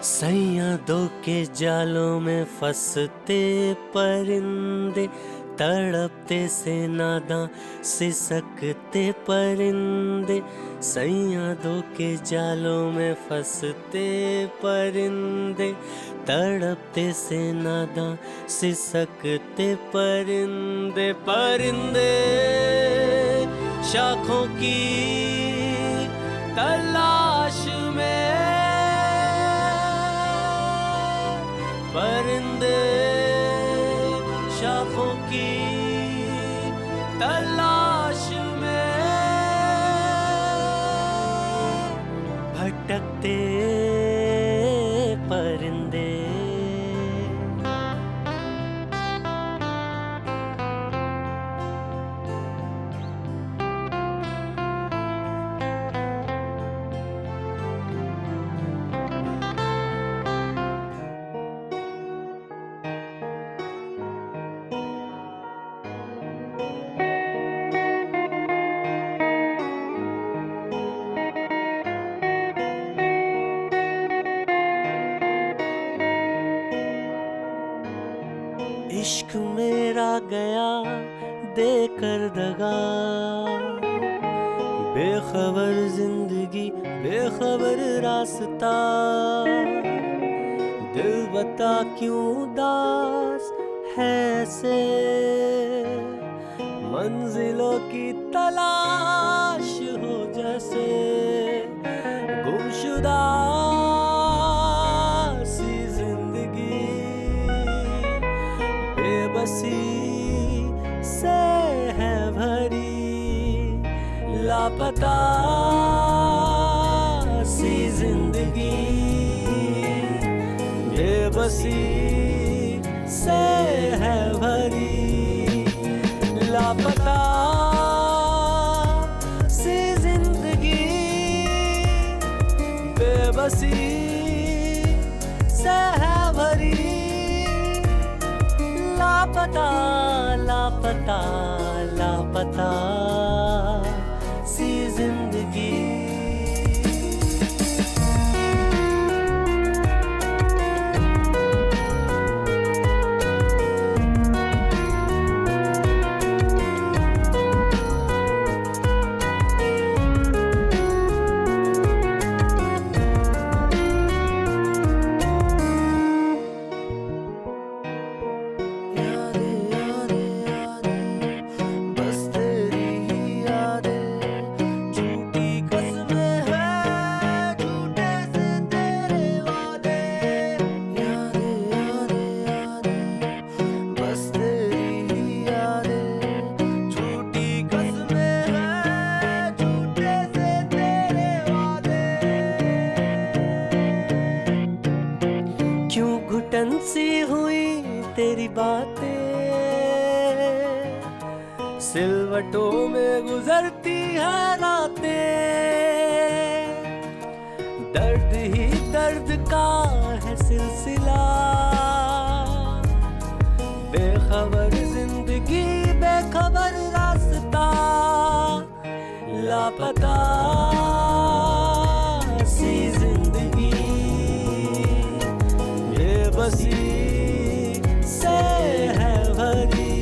सैयादों के जालों में फंसते परिंदे, तड़पते से नादां सिसकते परिंदे, सैयादों के जालों में फंसते परिंदे, तड़पते से नादां सिसकते परिंदे, परिंदे शाखों की तलाश में, परिंदे शाखों की तलाश में, भटकते परिंदे। इश्क मेरा गया देकर दगा, बेखबर जिंदगी बेखबर रास्ता, दिल बता क्यों उदास है से, मंजिलों की तलाश हो जैसे, गुमशुदा सी जिंदगी बेबसी से है भरी, लापता सी जिंदगी बेबसी से है भरी, लापता सी जिंदगी बेबसी से है भरी, लापता लापता लापता सी जिंदगी। बस तेरी ही यादें तेरी बातें सिलवटों में गुजरती है रातें, दर्द ही दर्द का है सिलसिला, बेखबर जिंदगी बेखबर रास्ता, लापता सी जिंदगी बेबसी से है भरी,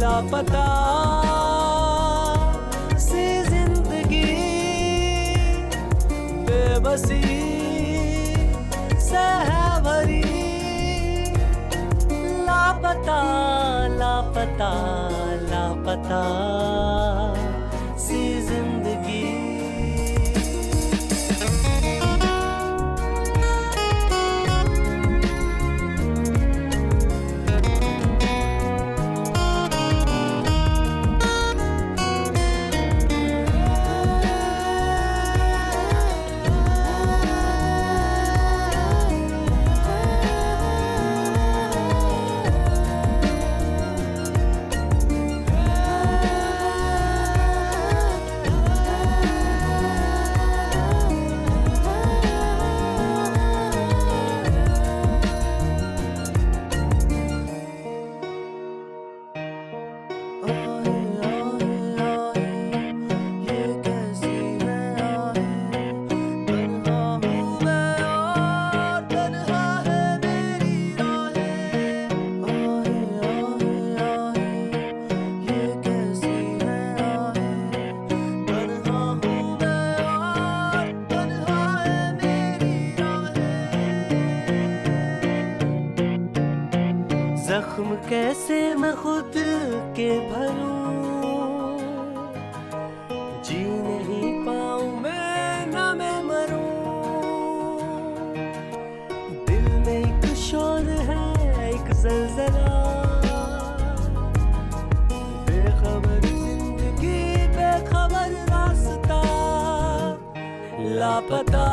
लापता सी जिंदगी बेबसी से है भरी, लापता लापता लापता सी जिंदगी। जख्म कैसे मैं खुद के भरूं, जी नहीं पाऊं मैं ना मैं मरूं, दिल में एक शोर है एक जलजला, बेखबर जिंदगी बेखबर रास्ता, लापता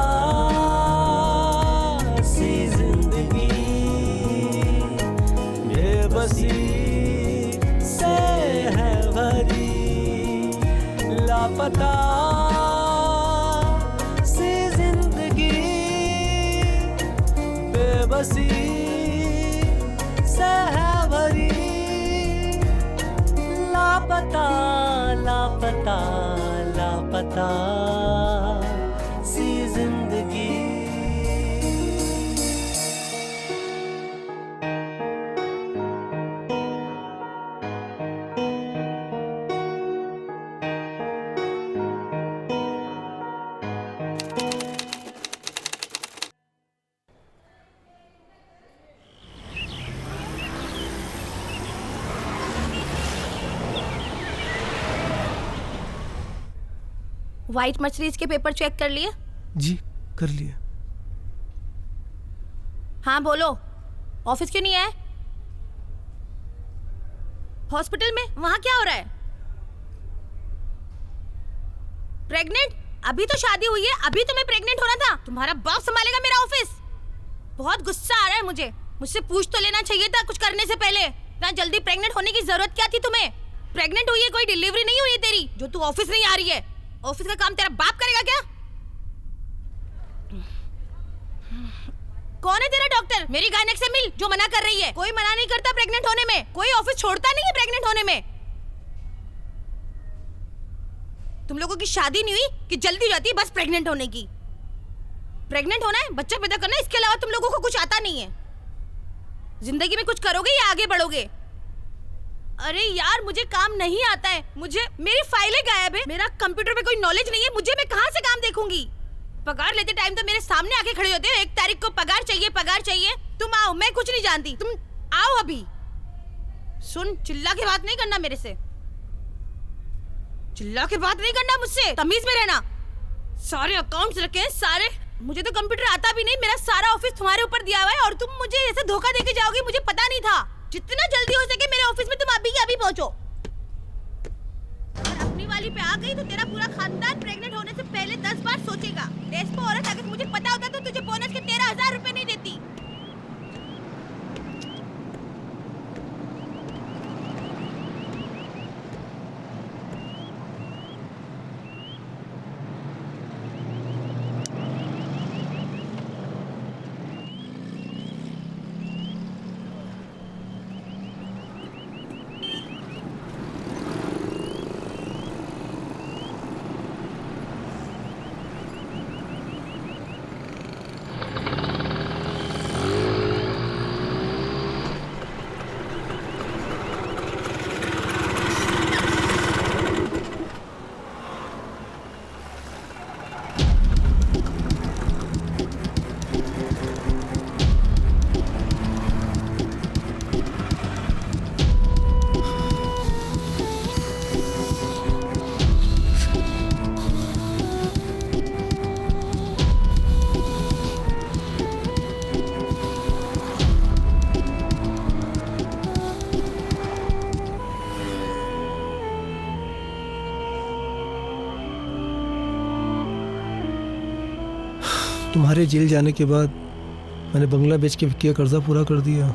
सी जिंदगी बेबसी से है भरी, लापता सी जिंदगी बेबसी से है भरी, लापता लापता लापता सी जिंदगी। व्हाइट मर्सिडीज के पेपर चेक कर लिए? जी कर लिया। हाँ बोलो, ऑफिस क्यों नहीं आए? हॉस्पिटल में वहां क्या हो रहा है? प्रेग्नेंट? अभी तो शादी हुई है, अभी तुम्हें प्रेग्नेंट होना था। तुम्हारा बाप संभालेगा मेरा ऑफिस। बहुत गुस्सा आ रहा है मुझे। मुझसे पूछ तो लेना चाहिए था कुछ करने से पहले। इतना जल्दी प्रेग्नेंट होने की जरूरत क्या थी तुम्हें? प्रेग्नेंट हुई है, कोई डिलीवरी नहीं हुई है तेरी जो तू ऑफिस नहीं आ रही है। ऑफिस का काम तेरा बाप करेगा क्या? कौन है तेरा डॉक्टर? मेरी गायनेक से मिल जो मना कर रही है। कोई मना नहीं करता प्रेग्नेंट होने में, कोई ऑफिस छोड़ता नहीं है प्रेग्नेंट होने में। तुम लोगों की शादी नहीं हुई कि जल्दी हो जाती है बस प्रेग्नेंट होने की। प्रेग्नेंट होना है, बच्चा पैदा करना है, इसके अलावा तुम लोगों को कुछ आता नहीं है। जिंदगी में कुछ करोगे या आगे बढ़ोगे? अरे यार मुझे काम नहीं आता है, मुझे मेरी फाइलें गायब है, मेरा कंप्यूटर पे कोई नॉलेज नहीं है, मुझे मैं कहाँ से काम देखूंगी? पगार लेते टाइम तो मेरे सामने आके खड़े होते हो, 1 तारीख को पगार चाहिए पगार चाहिए। तुम आओ, मैं कुछ नहीं जानती, तुम आओ अभी। सुन, चिल्ला के बात नहीं करना मेरे से, चिल्ला के बात नहीं करना मुझसे, तमीज में रहना। सारे अकाउंट्स रखे हैं सारे, मुझे तो कंप्यूटर आता भी नहीं, मेरा सारा ऑफिस तुम्हारे ऊपर दिया हुआ है और तुम मुझे ऐसे धोखा देके जाओगे, मुझे पता नहीं था। जितना जल्दी हो सके मेरे ऑफिस में तुम अभी के अभी पहुंचो। अगर अपनी वाली पे आ गई तो तेरा पूरा खानदान प्रेग्नेंट होने से पहले 10 बार सोचेगा। डेस्पो औरत, अगर मुझे पता होता तो तुझे बोनस के 13,000 रुपए नहीं देती। तुम्हारे जेल जाने के बाद मैंने बंगला बेच के विक्की का कर्जा पूरा कर दिया।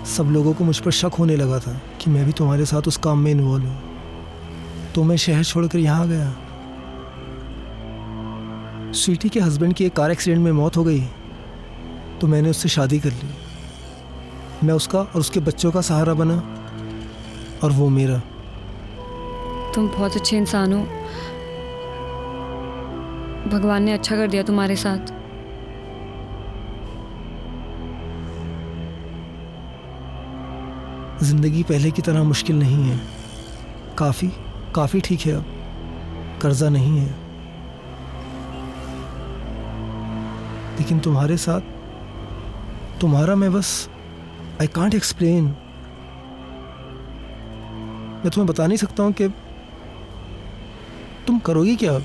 सब लोगों को मुझ पर शक होने लगा था कि मैं भी तुम्हारे साथ उस काम में इन्वॉल्व हूँ, तो मैं शहर छोड़कर यहाँ आ गया। स्वीटी के हस्बैंड की एक कार एक्सीडेंट में मौत हो गई, तो मैंने उससे शादी कर ली। मैं उसका और उसके बच्चों का सहारा बना और वो मेरा। तुम बहुत अच्छे इंसान हो, भगवान ने अच्छा कर दिया तुम्हारे साथ। जिंदगी पहले की तरह मुश्किल नहीं है, काफ़ी ठीक है। अब कर्जा नहीं है, लेकिन तुम्हारे साथ तुम्हारा मैं बस आई कांट एक्सप्लेन। मैं तुम्हें बता नहीं सकता हूँ कि तुम करोगी क्या,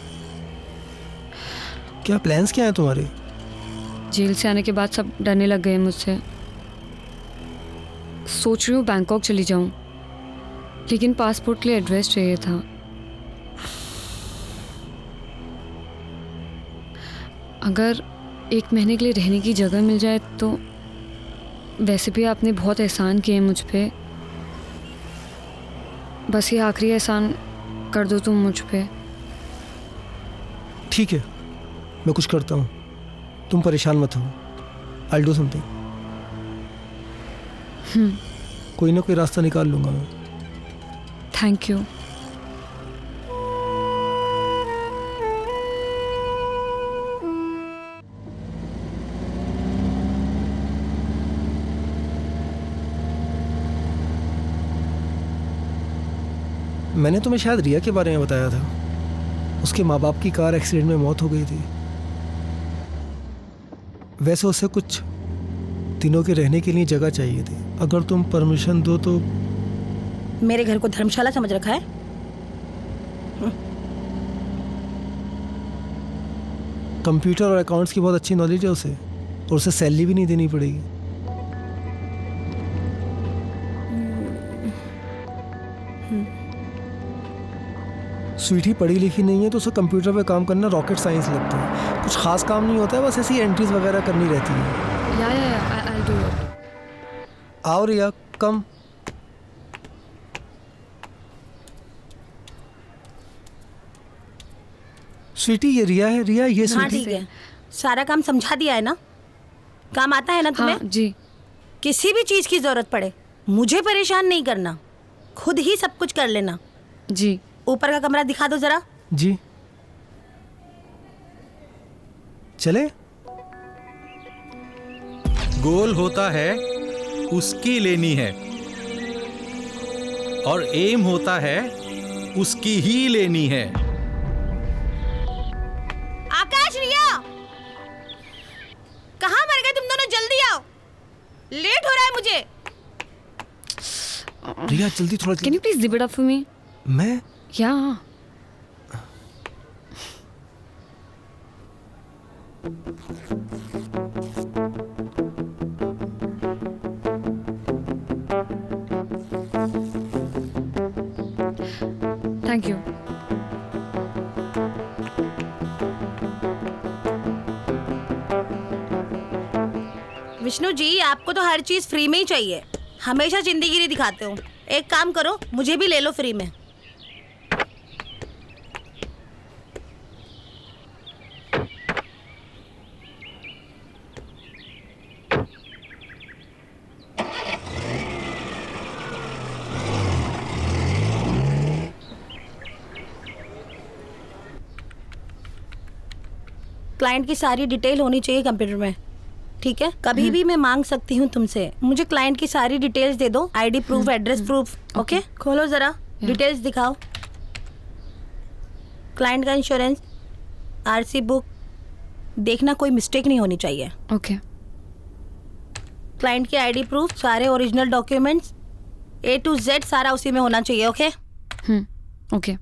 क्या प्लान्स क्या हैं तुम्हारे। जेल से आने के बाद सब डरने लग गए मुझसे। सोच रही हूँ बैंकॉक चली जाऊँ, लेकिन पासपोर्ट के लिए एड्रेस चाहिए था। अगर 1 महीने के लिए रहने की जगह मिल जाए तो। वैसे भी आपने बहुत एहसान किए मुझ पे, बस ये आखिरी एहसान कर दो तुम मुझ पे। ठीक है, मैं कुछ करता हूँ, तुम परेशान मत हो। I'll do something। कोई ना कोई रास्ता निकाल लूँगा मैं। Thank you. मैंने तुम्हें शायद रिया के बारे में बताया था। उसके माँ बाप की कार एक्सीडेंट में मौत हो गई थी। वैसे उसे कुछ दिनों के रहने के लिए जगह चाहिए थी। अगर तुम परमिशन दो तो। मेरे घर को धर्मशाला समझ रखा है? कंप्यूटर और अकाउंट्स की बहुत अच्छी नॉलेज है उसे, और उसे सैलरी भी नहीं देनी पड़ेगी। स्वीटी पढ़ी लिखी नहीं है, तो उसे कंप्यूटर पे काम करना रॉकेट साइंस लगता है। कुछ खास काम नहीं होता है, बस ऐसी एंट्रीज वगैरह करनी रहती है। I'll do it। आओ रिया, कम। स्वीटी ये रिया है। रिया ये हाँ स्वीटी। ठीक है, सारा काम समझा दिया है ना? काम आता है ना तुम्हें? हाँ, जी। किसी भी चीज की जरूरत पड़े मुझे परेशान नहीं करना, खुद ही सब कुछ कर लेना। जी। ऊपर का कमरा दिखा दो जरा। जी चले। गोल होता है उसकी लेनी है, और एम होता है उसकी ही लेनी है। आकाश, रिया, कहाँ मर गए तुम दोनों? जल्दी आओ, लेट हो रहा है मुझे। रिया जल्दी, थोड़ा। Can you please zip it up for me? मैं? Yeah. Thank you. Vishnu ji, आपको तो हर चीज फ्री में ही चाहिए, हमेशा जिंदगी दिखाते हो। एक काम करो, मुझे भी ले लो फ्री में। क्लाइंट की सारी डिटेल होनी चाहिए कंप्यूटर में, ठीक है? कभी भी मैं मांग सकती हूँ तुमसे, मुझे क्लाइंट की सारी डिटेल्स दे दो, ID proof, address proof. Okay, खोलो जरा, डिटेल्स दिखाओ। क्लाइंट का इंश्योरेंस, आरसी बुक, देखना कोई मिस्टेक नहीं होनी चाहिए। ओके। क्लाइंट की आईडी प्रूफ, सारे original documents, A to Z सारा उसी में होना चाहिए। Okay okay.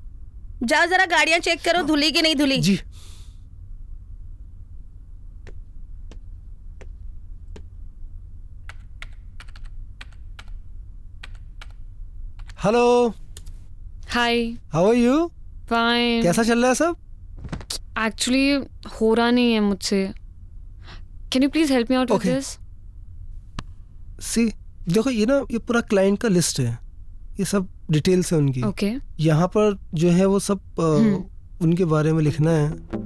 जाओ जरा गाड़ियाँ चेक करो, धुली की नहीं धुली। जी। Hello. Hi. How are you? Fine. कैसा चल रहा है सब? एक्चुअली हो रहा नहीं है मुझसे. Can you please help me out with Okay. This? See देखो ये ना ये पूरा क्लाइंट का लिस्ट है, ये सब डिटेल्स है उनकी. ओके. यहाँ पर जो है वो सब उनके बारे में लिखना है.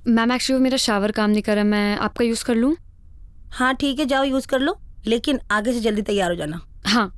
मैम एक्चुअली मेरा शावर काम नहीं कर रहा, मैं आपका यूज़ कर लूँ? हाँ ठीक है, जाओ यूज कर लो, लेकिन आगे से जल्दी तैयार हो जाना. हाँ.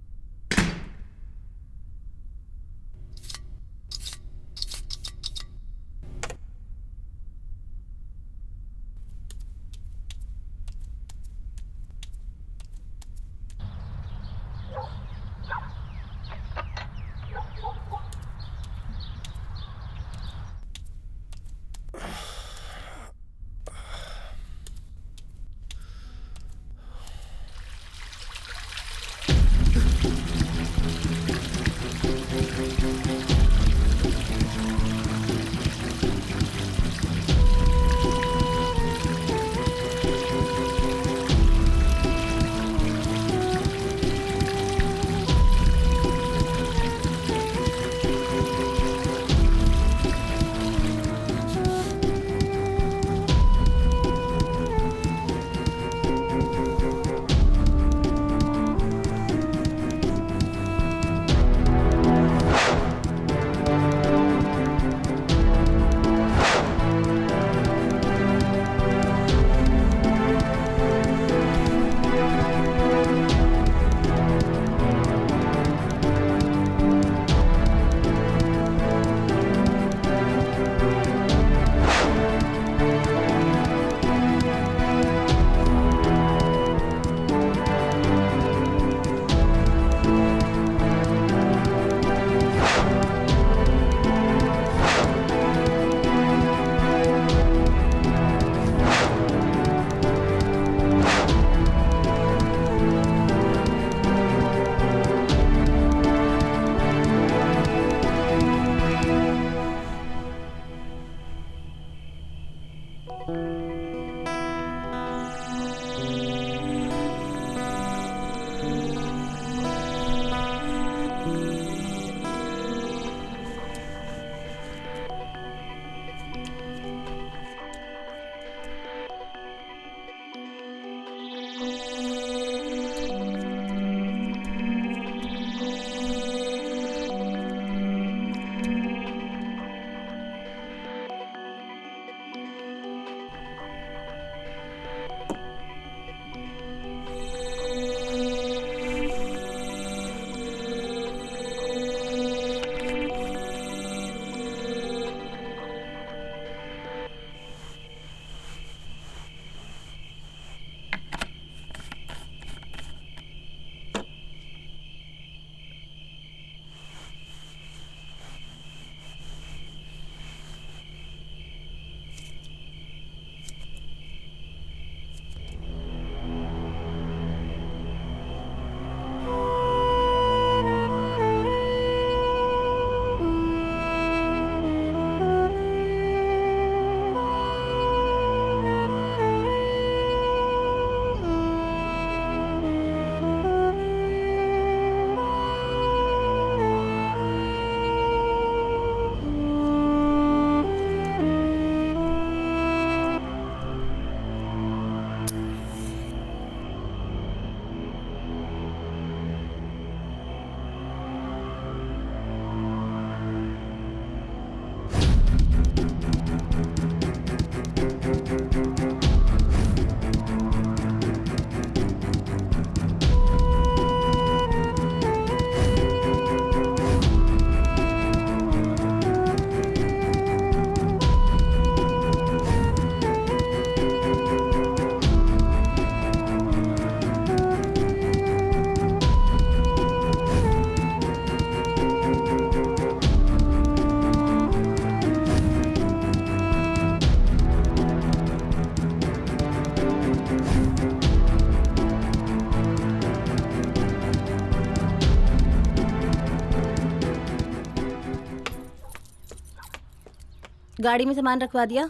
गाड़ी में सामान रखवा दिया?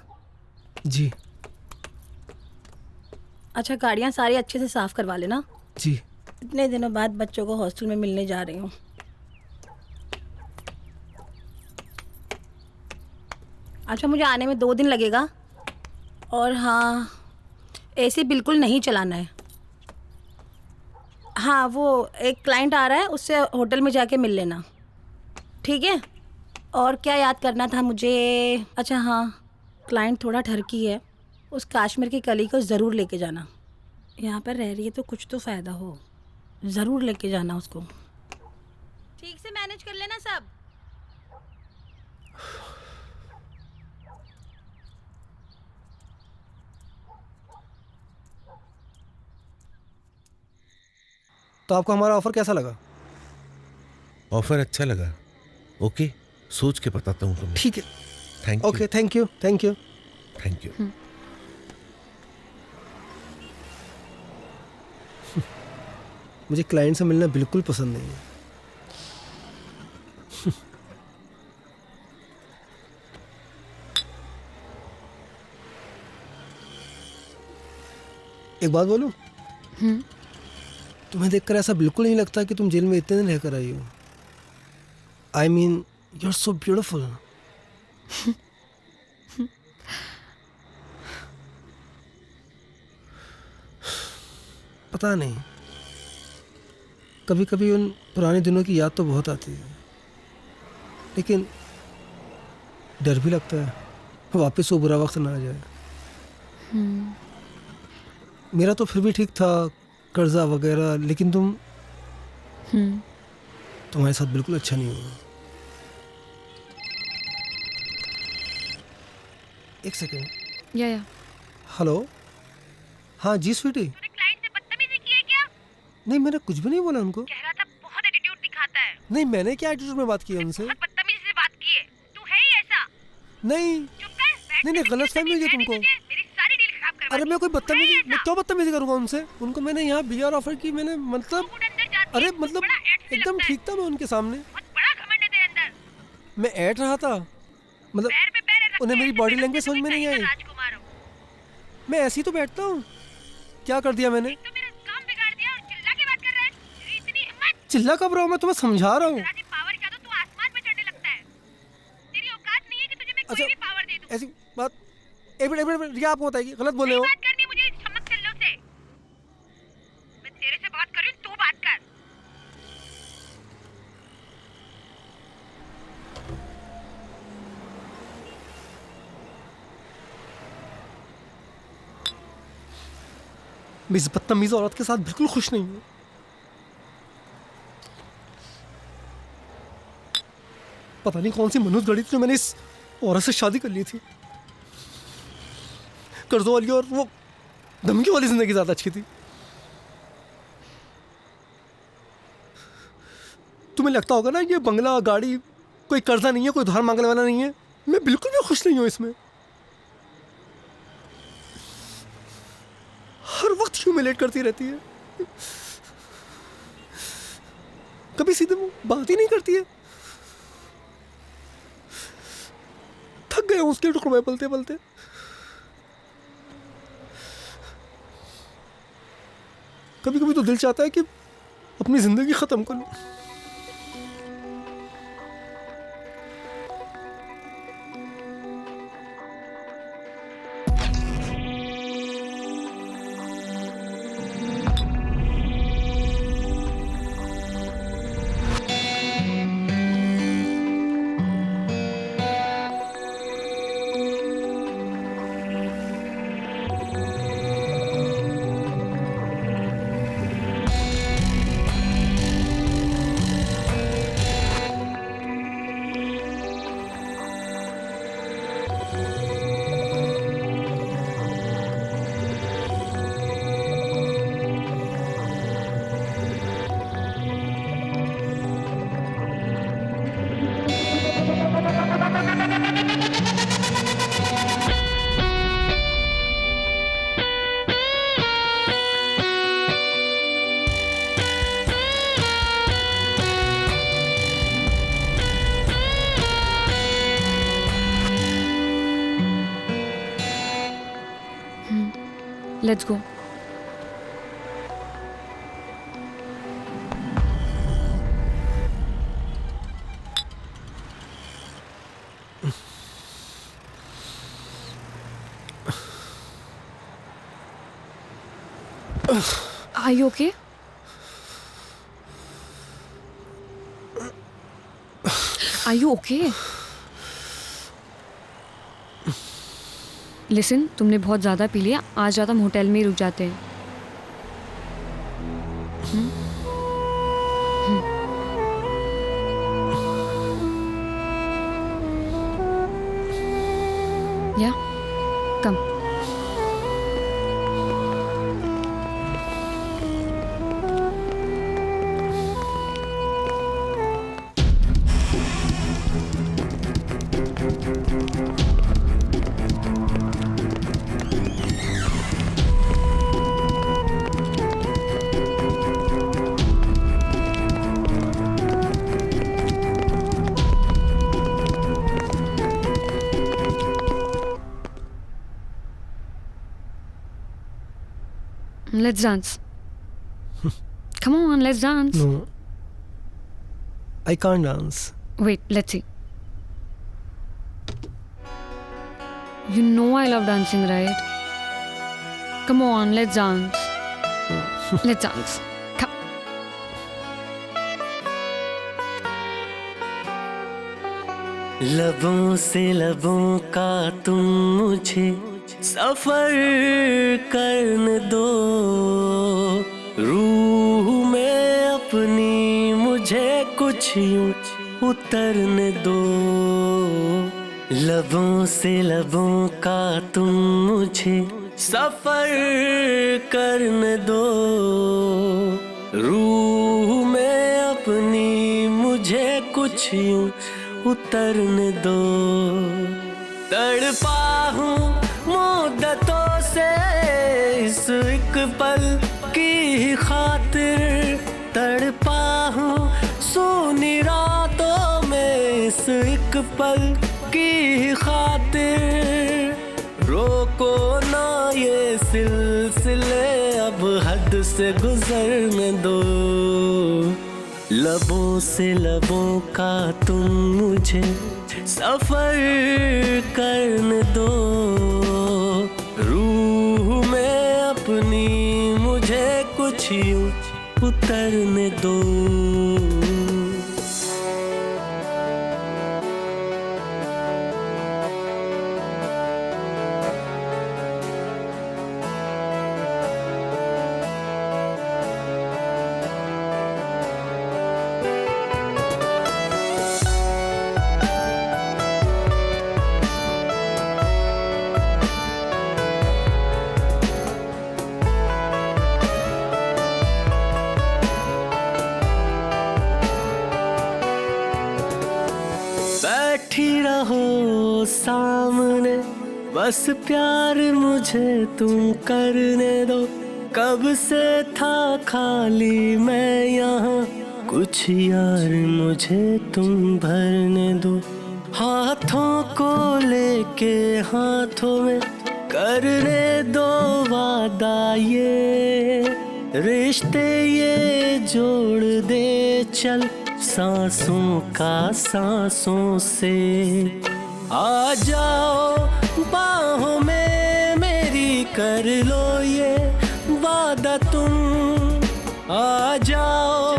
जी। अच्छा, गाड़ियाँ सारी अच्छे से साफ करवा लेना। जी। इतने दिनों बाद बच्चों को हॉस्टल में मिलने जा रही हूँ। अच्छा, मुझे आने में 2 दिन लगेगा। और हाँ, एसी बिल्कुल नहीं चलाना है। हाँ, वो एक क्लाइंट आ रहा है, उससे होटल में जाके मिल लेना, ठीक है? और क्या याद करना था मुझे? अच्छा हाँ, क्लाइंट थोड़ा ठरकी है, उस काश्मीर की कली को ज़रूर लेके जाना। यहाँ पर रह रही है तो कुछ तो फ़ायदा हो, ज़रूर लेके जाना उसको। ठीक से मैनेज कर लेना सब। तो आपको हमारा ऑफर कैसा लगा? ऑफर अच्छा लगा। ओके, सोच के बताता हूँ तुम्हें। ठीक है। Thank you. Okay, thank you. Thank you. Thank you. मुझे क्लाइंट से मिलना बिल्कुल पसंद नहीं है। एक बात बोलूं? तुम्हें देखकर ऐसा बिल्कुल नहीं लगता कि तुम जेल में इतने दिन रहकर आई हो। I mean, you are so beautiful. पता नहीं, कभी कभी उन पुराने दिनों की याद तो बहुत आती है, लेकिन डर भी लगता है वापस वो बुरा वक्त ना आ जाए। मेरा तो फिर भी ठीक था, कर्जा वगैरह, लेकिन तुम्हारे साथ बिल्कुल अच्छा नहीं हुआ। एक सेकेंड। या हेलो। हाँ जी स्वीटी। क्लाइंट से बदतमीजी की है क्या? नहीं, मैंने कुछ भी नहीं बोला उनको। कह रहा था बहुत एटीट्यूड दिखाता है। नहीं, मैंने क्या एटीट्यूड में बात की है उनसे? बहुत बदतमीजी से बात की है। तू है ही ऐसा। नहीं नहीं, गलत फहमी हुई है तुमको। मेरी सारी डील खराब करवा अरे मैं कोई बदतमीजी, मैं क्यों बदतमीजी करूंगा उनसे? उनको मैंने यहाँ बीआर ऑफर की, मैंने मतलब, अरे मतलब एकदम ठीक था मैं उनके सामने। बड़ा घमंड है तेरे अंदर। मैं ऐट रहा था, मतलब उन्हें मेरी बॉडी लैंग्वेज समझ में नहीं आई। मैं ऐसे ही तो बैठता हूँ, क्या कर दिया मैंने? चिल्ला कब रहा हूँ? मैं तुम्हें समझा रहा हूँ। अच्छा, ऐसी बात एक मिनट रिया आपको बताएगी, गलत बोले हो। बात करनी मुझे, चमक चल लो से। मैं तेरे से बात कर रही हूँ, तू बात कर। मैं इस बदतमीज औरत के साथ बिल्कुल खुश नहीं हूँ। पता नहीं कौन सी मनुष्य गढ़ी थी जो मैंने इस औरत से शादी कर ली थी। कर्जों वाली और वो धमकी वाली जिंदगी ज्यादा अच्छी थी। तुम्हें लगता होगा ना ये बंगला गाड़ी कोई कर्जा नहीं है, कोई उधार मांगने वाला नहीं है। मैं बिल्कुल भी खुश नहीं हूं इसमें। हर वक्त ह्यूमिलेट करती रहती है, कभी सीधे बात ही नहीं करती है। थक गए उसके टुकड़े पलते पलते। कभी कभी तो दिल चाहता है कि अपनी जिंदगी खत्म कर लूं। Let's go. Are you okay? Are you okay? Listen, तुमने बहुत ज़्यादा पी लिया. आज रात हम होटल में ही रुक जाते हैं. Yeah, come. Let's dance. Come on, let's dance. No. I can't dance. Wait, let's see. You know I love dancing, right? Come on, let's dance. Let's dance. Come. लबों से लबों का तुम मुझे सफर करने दो, रूह में अपनी मुझे कुछ यूं उतरने दो. लबों से लबों का तुम मुझे सफर करने दो, रूह में अपनी मुझे कुछ यूं उतरने दो. तड़पा हूँ मुद्दतों से इस एक पल की खातिर, तड़पा हूँ सोनी रातों में इस एक पल की खातिर. रोको ना ये सिलसिले अब हद से गुजरने दो. लबों से लबों का तुम मुझे सफर करने दो, रूह में अपनी मुझे कुछ यूं उतरने दो. बैठी रहो सामने, बस प्यार मुझे तुम करने दो. कब से था खाली मैं यहाँ, कुछ यार मुझे तुम भरने दो. हाथों को लेके हाथों में करने दो वादा, ये रिश्ते ये जोड़ दे चल सांसों का सांसों से. आ जाओ बाहों में मेरी, कर लो ये वादा तुम. आ जाओ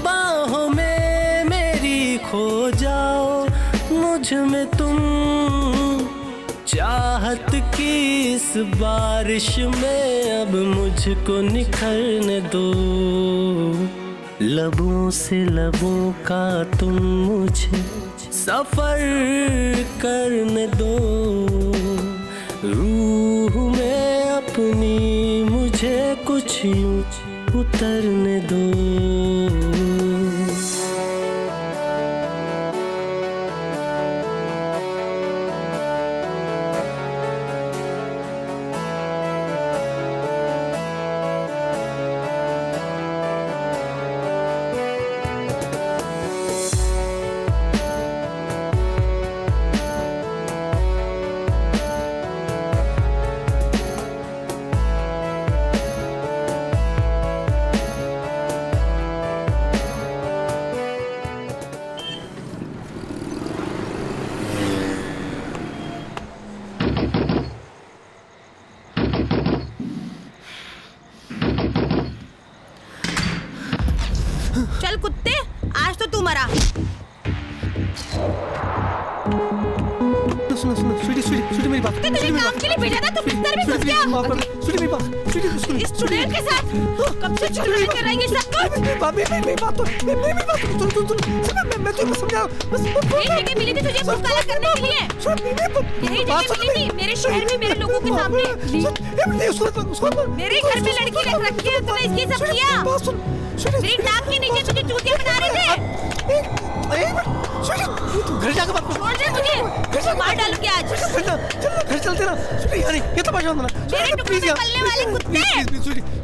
बाहों में मेरी, खो जाओ मुझ में तुम. चाहत की इस बारिश में अब मुझको निखरने दो. लबों से लबों का तुम मुझे सफर करने दो, रूह में अपनी मुझे कुछ यूं उतरने दो. चल कुत्ते, आज तो तू मरा। सुनो सुनो स्वीटी स्वीटी स्वीटी मेरी बात। तुझे काम के लिए भेजा था, तू बिस्तर में घुस गया। स्वीटी मेरी बात, स्वीटी इस स्टूडेंट के साथ कब से चल रहे कर रही है सब कुछ। मेरी बात मैं तुम्हें समझा। यही जगह मिली थी तुझे मुंह काला करने के लिए। यही जगह मिली थी मेरे शहर में मेरे लोगों के सामने। मेरे घर में लड़की रख रखी है, तूने इसकी सब किया। मेरी नाक के नीचे तुझे चूतियां बना रहे थे। घर जाकर बात छोड़ दे मुझे, मार डालू क्या आज। घर चलते ना। स्वीटी ये तो परेशान होना। मेरे टुकड़े में पलने वाले कुत्ते।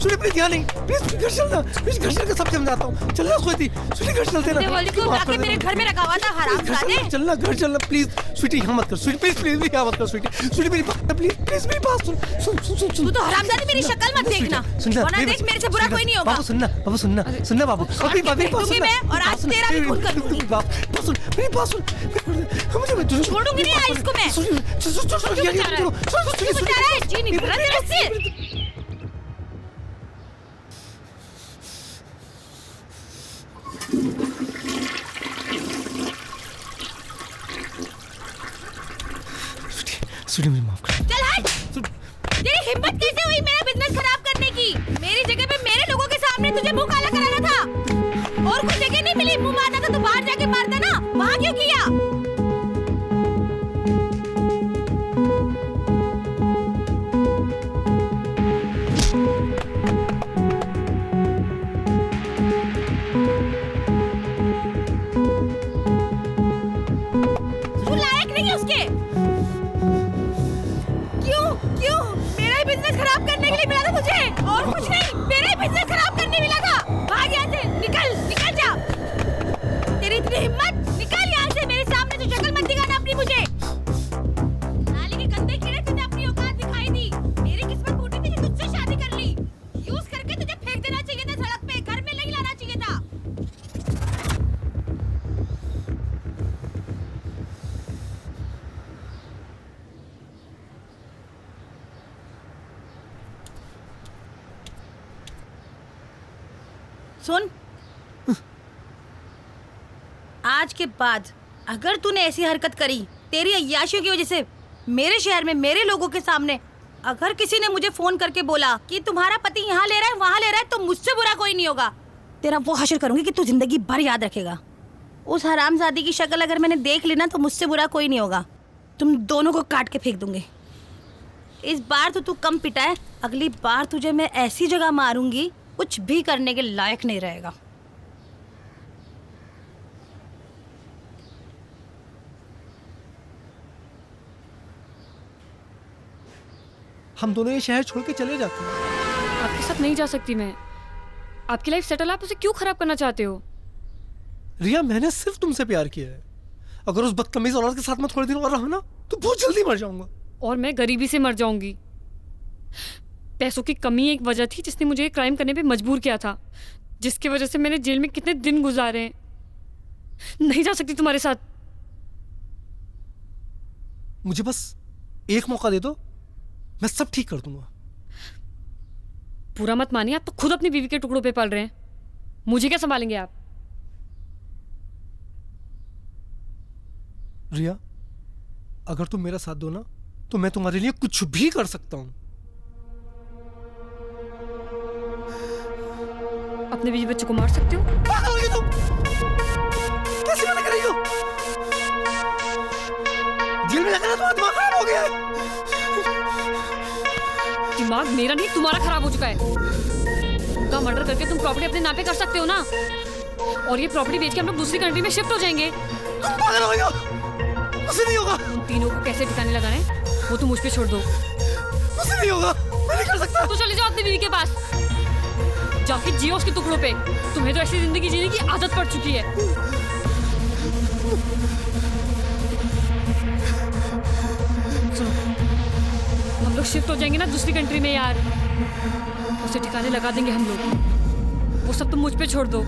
स्वीटी प्लीज यहाँ नहीं, प्लीज घर चलना, प्लीज घर चल के सब समझाता हूँ। चलना स्वीटी, स्वीटी घर चलते ना। दिवाली को आके मेरे घर में रखा हुआ था हरामजादे। चलना घर चलना प्लीज। स्वीटी यहाँ मत कर, स्वीटी प्लीज प्लीज यहाँ मत कर। स्वीटी मेरी बात प्लीज प्लीज मेरी बात सुन। तू तो हरामजादी मेरी शक्ल मत देखना, वरना देख मेरे से बुरा कोई नहीं होगा। बाबू सुनना बाबू। और आज तेरा भी खून कर दूंगी। मेरी बात सुन। छोड़ूंगी नहीं आज इसको मैं। जी नहीं रहा तेरे से। स्वीटी मुझे माफ कर। चल हट। तेरी हिम्मत कैसे हुई मेरा बिजनेस खराब करने की? मेरी जगह पे मेरे लोगों के सामने तुझे मुंह काला कराना था। और कुछ जगह नहीं मिली मुंह मारना था तो बाहर जाके मारता ना, वहाँ क्यों किया? तू लायक नहीं है उसके। क्यों मेरा ही बिजनेस खराब करने के लिए मिला था तुझे, और कुछ नहीं। मेरा ही बिजनेस खराब करने मिला था। भाग यहाँ से, निकल जा। तेरी इतनी हिम्मत, निकल यहाँ से। मेरे सामने तो शक्ल मत दिखाना अपनी मुझे। नाली के गंदे कीड़े, तुझे अपनी औकात दिखाई दी। मेरी किस्मत फूटी थी कि तुझसे शादी कर ली। यूज करके तुझे फेंक देना चाहिए था सड़क पे, घर में नहीं लाना चाहिए था। सुन, आज के बाद अगर तूने ऐसी हरकत करी तेरी अय्याशियों की वजह से मेरे शहर में मेरे लोगों के सामने, अगर किसी ने मुझे फोन करके बोला कि तुम्हारा पति यहाँ ले रहा है वहाँ ले रहा है, तो मुझसे बुरा कोई नहीं होगा। तेरा वो हश्र करूंगी कि तू जिंदगी भर याद रखेगा। उस हरामजादी की शक्ल अगर मैंने देख ली ना, तो मुझसे बुरा कोई नहीं होगा। तुम दोनों को काट के फेंक दूंगी। इस बार तो तू कम पिटा है, अगली बार तुझे मैं ऐसी जगह मारूंगी कुछ भी करने के लायक नहीं रहेगा। हम दोनों ये शहर छोड़ के चले जाते हैं। आपके साथ नहीं जा सकती मैं। आपकी लाइफ सेटल, आप उसे क्यों खराब करना चाहते हो? रिया, मैंने सिर्फ तुमसे प्यार किया है। अगर उस बदतमीज औरत के साथ मैं थोड़े दिन और रहा ना, तो बहुत जल्दी मर जाऊंगा। और मैं गरीबी से मर जाऊंगी। पैसों की कमी एक वजह थी जिसने मुझे क्राइम करने पे मजबूर किया था, जिसकी वजह से मैंने जेल में कितने दिन गुजारे हैं। नहीं जा सकती तुम्हारे साथ। मुझे बस एक मौका दे दो, मैं सब ठीक कर दूंगा। पूरा मत मानिए, आप तो खुद अपनी बीवी के टुकड़ों पे पल रहे हैं। मुझे क्या संभालेंगे आप? रिया, अगर तुम मेरा साथ दो ना, तो मैं तुम्हारे लिए कुछ भी कर सकता हूं। अपने बीवी बच्चों को मार सकते हो? तुम कैसे मना कर रही हो? जेल में जाकर तुम्हारा दिमाग खराब हो गया है। दिमाग मेरा नहीं, तुम्हारा खराब हो चुका है। उनका मर्डर करके तुम प्रॉपर्टी अपने नाम पे कर सकते हो ना, और ये प्रॉपर्टी बेच के हम लोग दूसरी कंट्री में शिफ्ट हो जाएंगे। तुम पागल हो गए हो? मुझसे नहीं होगा। उन तीनों को कैसे ठिकाने लगाना है वो तुम मुझ पे छोड़ दो। मुझसे नहीं होगा, मैं नहीं कर सकता। तो चले जाओ अपनी बीवी के पास, जाके जियो उसके टुकड़ों पे। तुम्हें तो ऐसी जिंदगी जीने की आदत पड़ चुकी है। हम लोग शिफ्ट हो जाएंगे ना दूसरी कंट्री में यार, उसे ठिकाने लगा देंगे हम लोग। वो सब तुम मुझ पे छोड़ दो।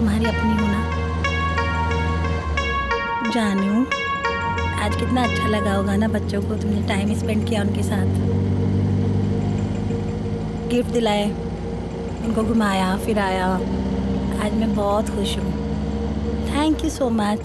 तुम्हारी अपनी हूँ ना। जानू, आज कितना अच्छा लगा होगा ना बच्चों को, तुमने टाइम स्पेंड किया उनके साथ, गिफ्ट दिलाए, उनको घुमाया फिराया। आज मैं बहुत खुश हूँ। Thank you so much.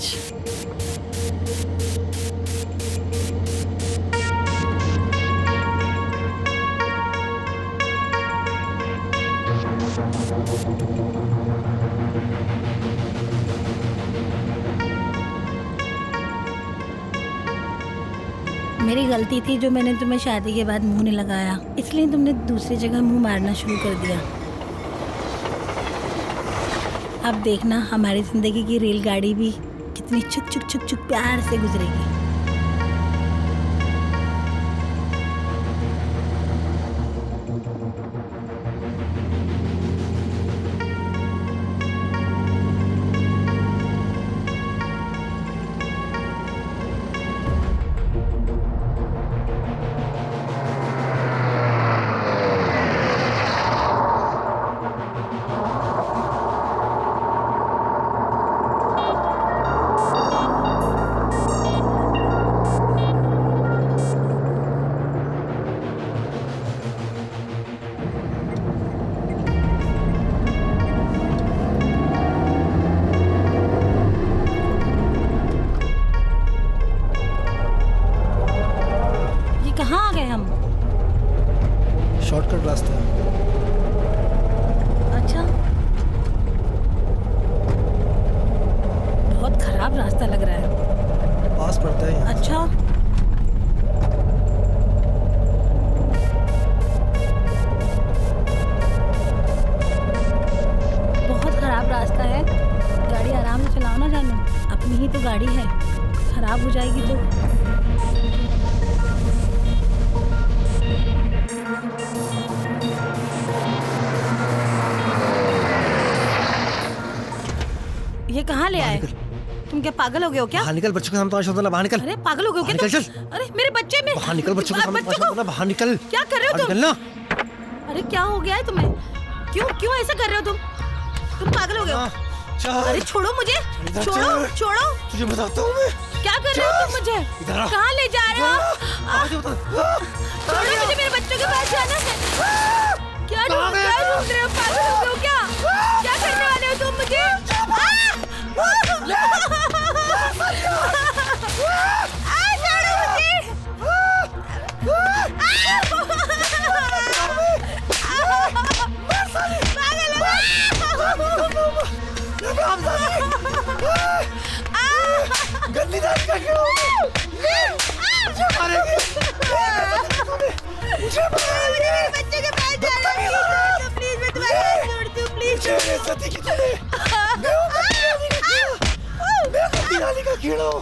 मेरी गलती थी जो मैंने तुम्हें शादी के बाद मुंह नहीं लगाया, इसलिए तुमने दूसरी जगह मुंह मारना शुरू कर दिया। अब देखना हमारी जिंदगी की रेलगाड़ी भी कितनी चुक चुक चुक चुक प्यार से गुजरेगी। शॉर्टकट रास्ता है। अच्छा, बहुत खराब रास्ता लग रहा है। पास पड़ता है। अच्छा, बहुत खराब रास्ता है। गाड़ी आराम से चलाओ ना जानू, अपनी ही तो गाड़ी है, खराब हो जाएगी तो। ये कहाँ ले आए? तुम क्या पागल हो गए हो क्या? बाहर निकल, बच्चों के सामने तमाशा मत, बाहर निकल। अरे पागल हो गए हो क्या? चल। अरे मेरे बच्चे में बाहर निकल, बच्चों के सामने तमाशा मत, बाहर निकल। क्या कर रहे हो तुम? निकलना। अरे क्या हो गया है तुम्हें? क्यों ऐसा कर रहे हो तुम पागल हो गए हो? अरे छोड़ो मुझे, छोड़ो। तुझे बताता हूँ मैं। क्या कर रहे हो तुम मुझे? कहाँ ले जा रहे हो? छोड़ो मुझे, मेरे बच्चों के पास जाना है। क्या ढूंढ रहे हो? पागल हो गए हो क्या? क्या करने वाले हो तुम मुझे? गंदी दाल का क्यों? मुझे मारेगी। मुझे मारेगी। बच्चे के पास जा रहे हो? प्लीज मैं तुम्हारे हाथ जोड़ती हूँ, प्लीज। मुझे सती की तूने। मैं गंदी दाल का कीड़ा हूँ।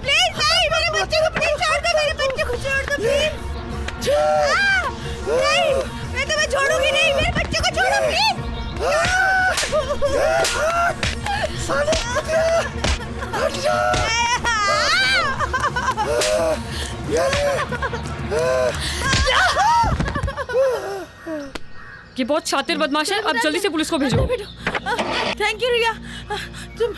प्लीज नहीं, मेरे बच्चे को प्लीज छोड़ दो, मेरे बच्चे को छोड़ दो प्लीज। नहीं, मैं तुम्हें छोड़ूंगी नहीं, मेरे बच्चे को छोड़ो प्लीज। हट जा। ये बहुत शातिर बदमाश है, अब जल्दी से पुलिस को भेजो। थैंक यू रिया, तुम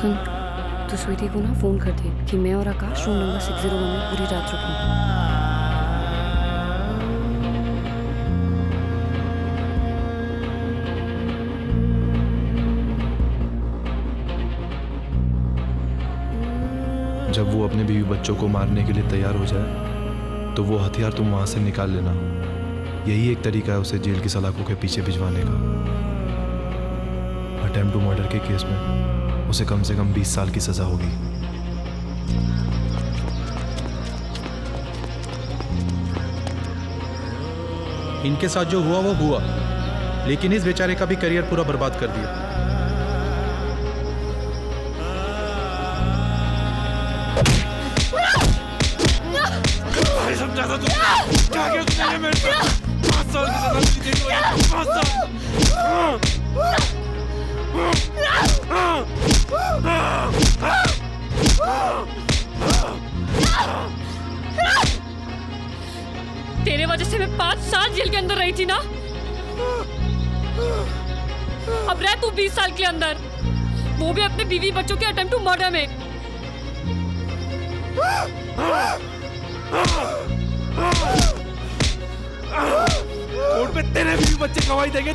सुन, तू स्वीटी को ना फ़ोन कर दे कि मैं और आकाश रूम नंबर 601 में पूरी रात रुकेंगे। जब वो अपने बीवी बच्चों को मारने के लिए तैयार हो जाए तो वो हथियार तुम वहां से निकाल लेना। यही एक तरीका है उसे जेल की सलाखों के पीछे भिजवाने का। अटेम्प्ट टू मर्डर के केस में उसे कम से कम 20 साल की सजा होगी। इनके साथ जो हुआ वो हुआ, लेकिन इस बेचारे का भी करियर पूरा बर्बाद कर दिया। समझाता तू क्या किया तूने मेरे साथ? 5 साल की सजा मिली थी तो 5 साल। तेरे वजह से मैं 5 साल जेल के अंदर रही थी ना, अब रह तू 20 साल के अंदर, वो भी अपने बीवी बच्चों के अटेम्प्ट टू मर्डर में। कोर्ट में तेरे भी बच्चे गवाही देंगे।